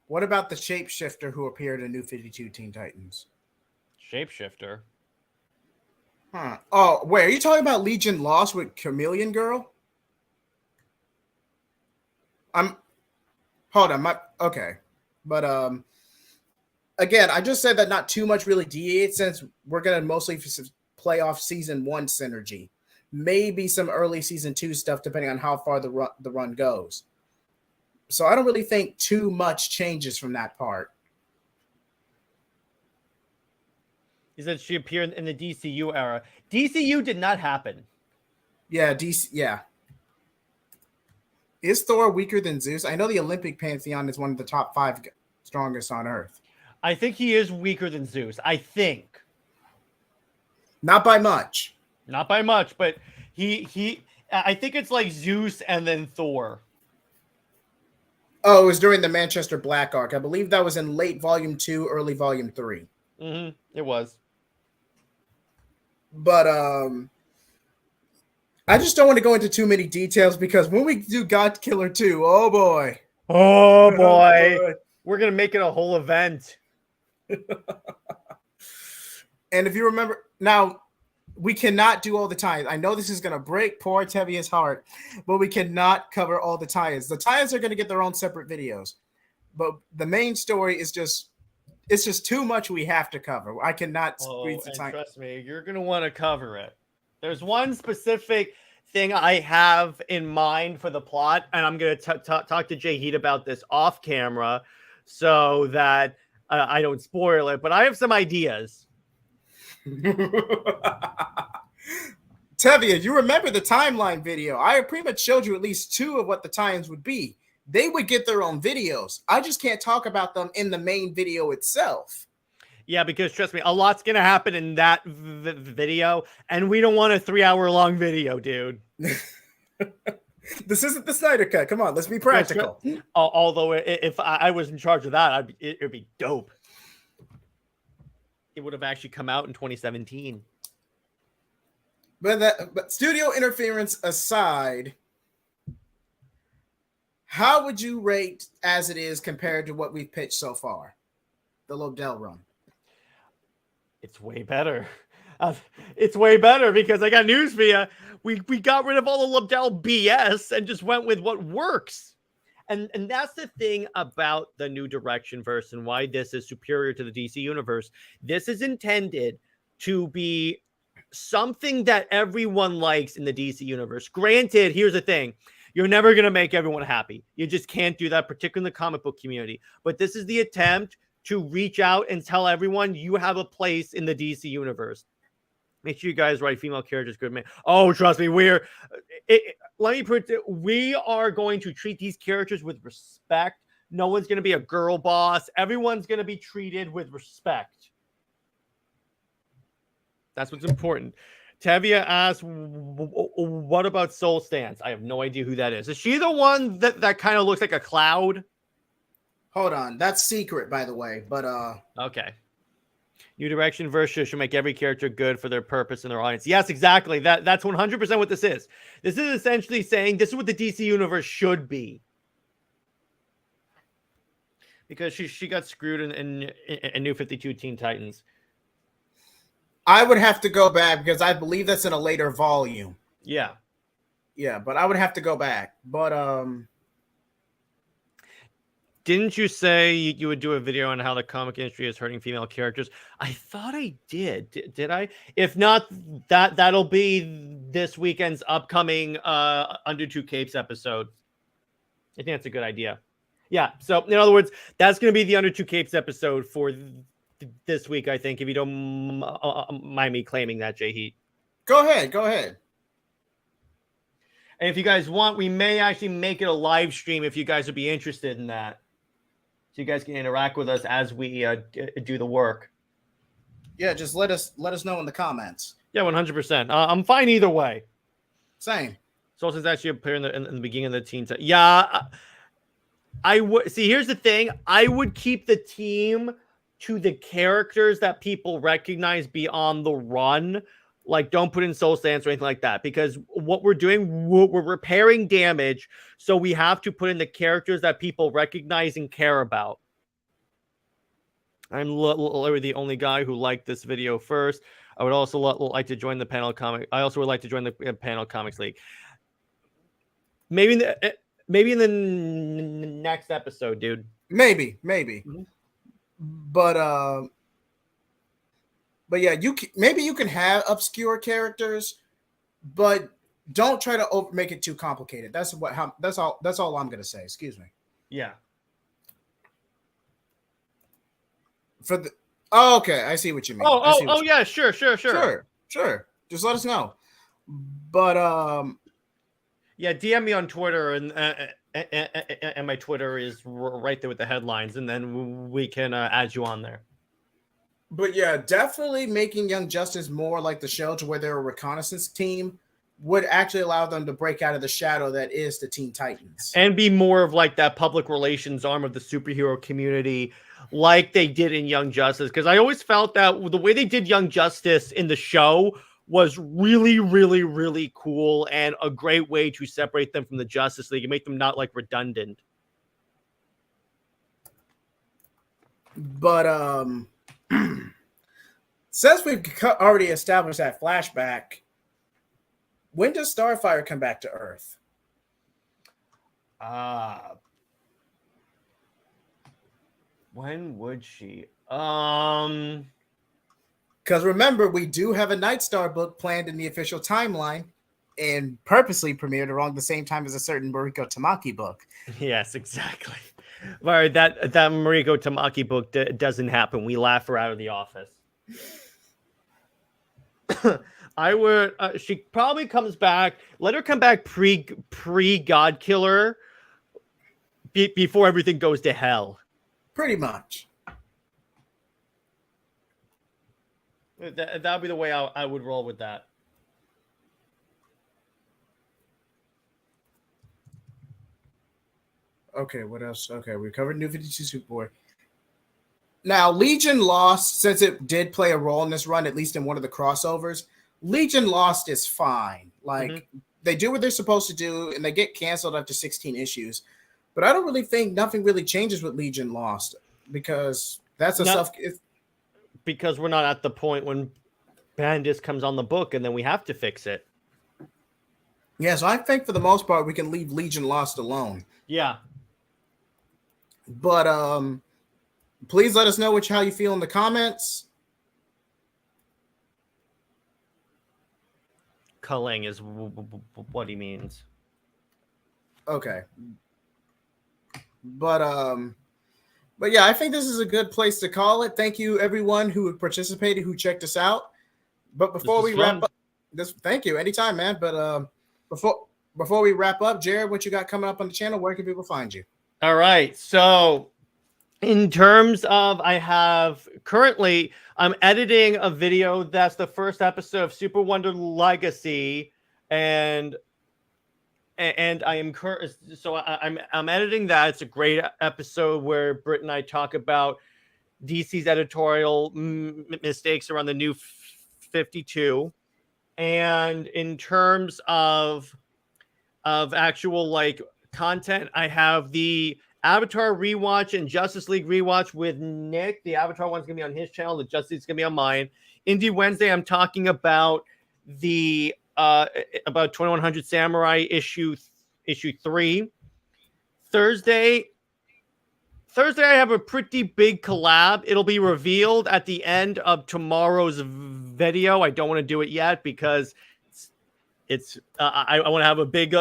Speaker 1: What about the shapeshifter who appeared in New 52 Teen Titans?
Speaker 4: Shapeshifter?
Speaker 1: Huh. Oh, wait, are you talking about Legion Lost with Chameleon Girl? Okay. But again, I just said that not too much really deviates since we're going to mostly play off season 1 synergy. Maybe some early season 2 stuff depending on how far the run goes. So I don't really think too much changes from that part.
Speaker 4: He said she appeared in the DCU era. DCU did not happen.
Speaker 1: Yeah, yeah. Is Thor weaker than Zeus? I know the Olympic Pantheon is one of the top 5 strongest on Earth.
Speaker 4: I think he is weaker than Zeus. I think.
Speaker 1: Not by much.
Speaker 4: Not by much, but I think it's like Zeus and then Thor.
Speaker 1: Oh, it was during the Manchester Black arc. I believe that was in late volume 2, early volume 3.
Speaker 4: It was.
Speaker 1: But I just don't want to go into too many details because when we do God Killer 2, oh boy.
Speaker 4: Oh boy. We're going to make it a whole event.
Speaker 1: And if you remember, now we cannot do all the tie-ins. I know this is going to break poor Tevia's heart, but we cannot cover all the tie-ins. The tie-ins are going to get their own separate videos, but the main story is it's just too much we have to cover. I cannot squeeze the time.
Speaker 4: Trust me, you're going to want to cover it. There's one specific thing I have in mind for the plot, and I'm going to talk to Jay Heat about this off camera so that I don't spoil it, but I have some ideas.
Speaker 1: Tevia, you remember the timeline video. I pretty much showed you at least 2 of what the tie-ins would be. They would get their own videos. I just can't talk about them in the main video itself.
Speaker 4: Yeah, because trust me, a lot's going to happen in that video, and we don't want a 3-hour-long video, dude.
Speaker 1: This isn't the Snyder Cut. Come on, let's be practical.
Speaker 4: Although if I was in charge of that, it would be dope. It would have actually come out in 2017.
Speaker 1: But studio interference aside, how would you rate as it is compared to what we've pitched so far? The Lobdell run.
Speaker 4: It's way better. It's way better because I got news for you. We got rid of all the Lobdell BS and just went with what works. And that's the thing about the new direction verse and why this is superior to the DC universe. This is intended to be something that everyone likes in the DC universe. Granted, here's the thing. You're never going to make everyone happy. You just can't do that, particularly in the comic book community. But this is the attempt to reach out and tell everyone you have a place in the DC universe. Make sure you guys write female characters good, man. Oh, trust me, we are going to treat these characters with respect. No one's going to be a girl boss. Everyone's going to be treated with respect. That's what's important. Tevia asked, what about Soul Stance? I have no idea who that is. Is she the one that kind of looks like a cloud?
Speaker 1: Hold on. That's secret, by the way. But
Speaker 4: okay. New direction versus should make every character good for their purpose and their audience. Yes, exactly. That's 100% what this is. This is essentially saying this is what the DC universe should be. Because she got screwed in New 52 Teen Titans.
Speaker 1: I would have to go back because I believe that's in a later volume.
Speaker 4: Yeah.
Speaker 1: Yeah, but I would have to go back. But
Speaker 4: didn't you say you would do a video on how the comic industry is hurting female characters? I thought I did. Did I? If not, that'll be this weekend's upcoming Under Two Capes episode. I think that's a good idea. Yeah. So in other words, that's going to be the Under Two Capes episode for this week. I think, if you don't mind me claiming that, Jay Heat.
Speaker 1: Go ahead.
Speaker 4: And if you guys want, we may actually make it a live stream if you guys would be interested in that. So you guys can interact with us as we do the work.
Speaker 1: Yeah, just let us know in the comments.
Speaker 4: Yeah, 100%. I'm fine either way.
Speaker 1: Same.
Speaker 4: Solstice actually appeared in the beginning of the teen time. Yeah, I would see. Here's the thing: I would keep the team to the characters that people recognize beyond the run. Like, don't put in Soul Stance or anything like that, because what we're doing, we're repairing damage, so we have to put in the characters that people recognize and care about. I'm literally the only guy who liked this video first. I would also like to join the panel comic. I also would like to join the panel comics league. Maybe in the next episode, dude.
Speaker 1: Maybe.
Speaker 4: Mm-hmm.
Speaker 1: But yeah, maybe you can have obscure characters, but don't try to make it too complicated. That's all I'm gonna say. Excuse me.
Speaker 4: Yeah.
Speaker 1: Okay, I see what you mean.
Speaker 4: Oh yeah, sure.
Speaker 1: Sure. Just let us know. But
Speaker 4: yeah, DM me on Twitter, and my Twitter is right there with the headlines, and then we can add you on there.
Speaker 1: But yeah, definitely making Young Justice more like the show, to where they're a reconnaissance team, would actually allow them to break out of the shadow that is the Teen Titans.
Speaker 4: And be more of like that public relations arm of the superhero community, like they did in Young Justice. Because I always felt that the way they did Young Justice in the show was really, really, really cool, and a great way to separate them from the Justice League and make them not like redundant.
Speaker 1: But since we've already established that flashback, when does Starfire come back to Earth?
Speaker 4: When would she?
Speaker 1: Because remember, we do have a Nightstar book planned in the official timeline, and purposely premiered around the same time as a certain Mariko Tamaki book.
Speaker 4: Yes, exactly. Right, that Mariko Tamaki book doesn't happen. We laugh her out of the office. I would. She probably comes back. Let her come back pre God Killer, before everything goes to hell.
Speaker 1: Pretty much.
Speaker 4: That'd be the way I would roll with that.
Speaker 1: Okay, what else? Okay, we covered New 52 Superboy. Now, Legion Lost, since it did play a role in this run, at least in one of the crossovers, Legion Lost is fine. Like, they do what they're supposed to do, and they get canceled after 16 issues. But I don't really think nothing really changes with Legion Lost, because that's
Speaker 4: because we're not at the point when Bendis comes on the book, and then we have to fix it.
Speaker 1: Yeah, so I think for the most part, we can leave Legion Lost alone.
Speaker 4: Yeah.
Speaker 1: But please let us know how you feel in the comments.
Speaker 4: Culling is what he means.
Speaker 1: Okay. But yeah, I think this is a good place to call it. Thank you everyone who participated, who checked us out. But before we wrap up, thank you anytime, man. But before we wrap up, Jared, what you got coming up on the channel? Where can people find you?
Speaker 4: All right. So in terms of, I'm editing a video that's the first episode of Super Wonder Legacy, and I'm editing that. It's a great episode where Britt and I talk about DC's editorial mistakes around the New 52. And in terms of actual like content, I have the Avatar rewatch and Justice League rewatch with Nick. The Avatar one's gonna be on his channel. The Justice League's gonna be on mine. Indie Wednesday, I'm talking about the about 2100 Samurai issue 3. Thursday, I have a pretty big collab. It'll be revealed at the end of tomorrow's video. I don't want to do it yet because it's I want to have a big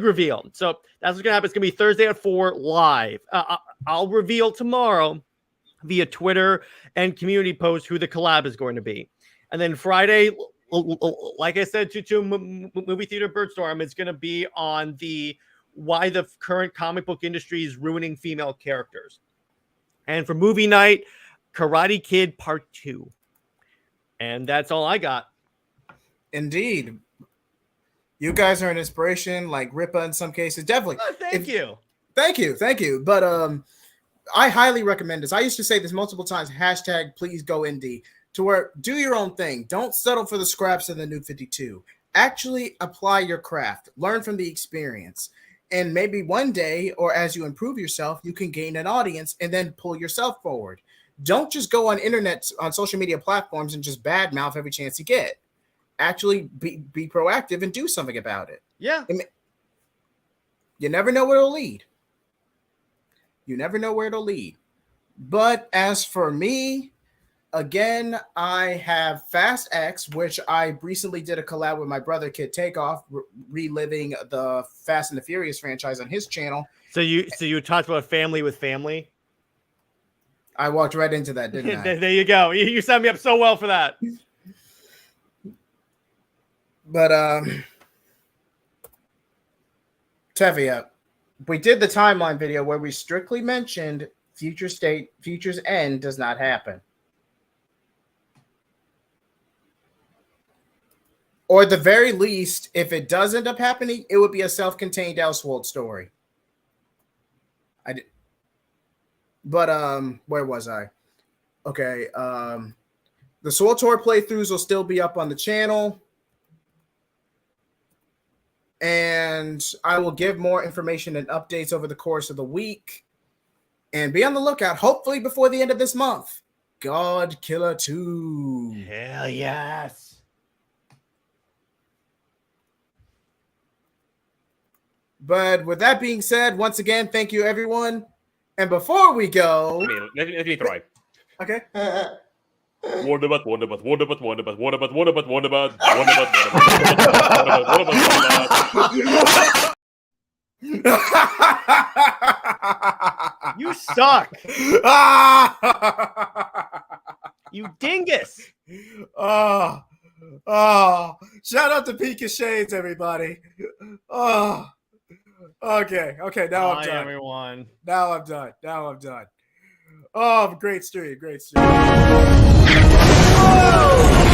Speaker 4: reveal. So that's what's gonna happen. It's gonna be Thursday at 4 live. I'll reveal tomorrow via Twitter and community post who the collab is going to be, and then Friday, like I said to Movie Theater Birdstorm, it's going to be on the why the current comic book industry is ruining female characters. And for movie night, Karate Kid Part 2. And that's all I got.
Speaker 1: Indeed. You guys are an inspiration, like Ripa in some cases. Definitely.
Speaker 4: Thank you.
Speaker 1: Thank you. But I highly recommend this. I used to say this multiple times, hashtag please go indie, to where do your own thing. Don't settle for the scraps of the New 52. Actually apply your craft. Learn from the experience. And maybe one day, or as you improve yourself, you can gain an audience and then pull yourself forward. Don't just go on social media platforms and just badmouth every chance you get. Actually be proactive and do something about it.
Speaker 4: Yeah.
Speaker 1: You never know where it'll lead. But as for me, again, I have Fast X, which I recently did a collab with my brother Kid Takeoff, reliving the Fast and the Furious franchise on his channel.
Speaker 4: So you talked about family with family.
Speaker 1: I walked right into that, didn't I?
Speaker 4: There you go. You set me up so well for that.
Speaker 1: But Tevia, we did the timeline video where we strictly mentioned Future's end does not happen. Or at the very least, if it does end up happening, it would be a self-contained Elseworld story. But where was I? Okay, the Sword Tour playthroughs will still be up on the channel. And I will give more information and updates over the course of the week. And be on the lookout, hopefully before the end of this month, God Killer 2.
Speaker 4: Hell yes.
Speaker 1: But with that being said, once again, thank you, everyone. And before we go...
Speaker 2: Let me try.
Speaker 1: Okay.
Speaker 2: Wonderbot.
Speaker 4: You suck. You dingus.
Speaker 1: Oh, shout out to Pika Shades, everybody. Oh, okay. Now I'm done.
Speaker 4: Everyone.
Speaker 1: Now I'm done. Oh, great stream.
Speaker 4: Whoa!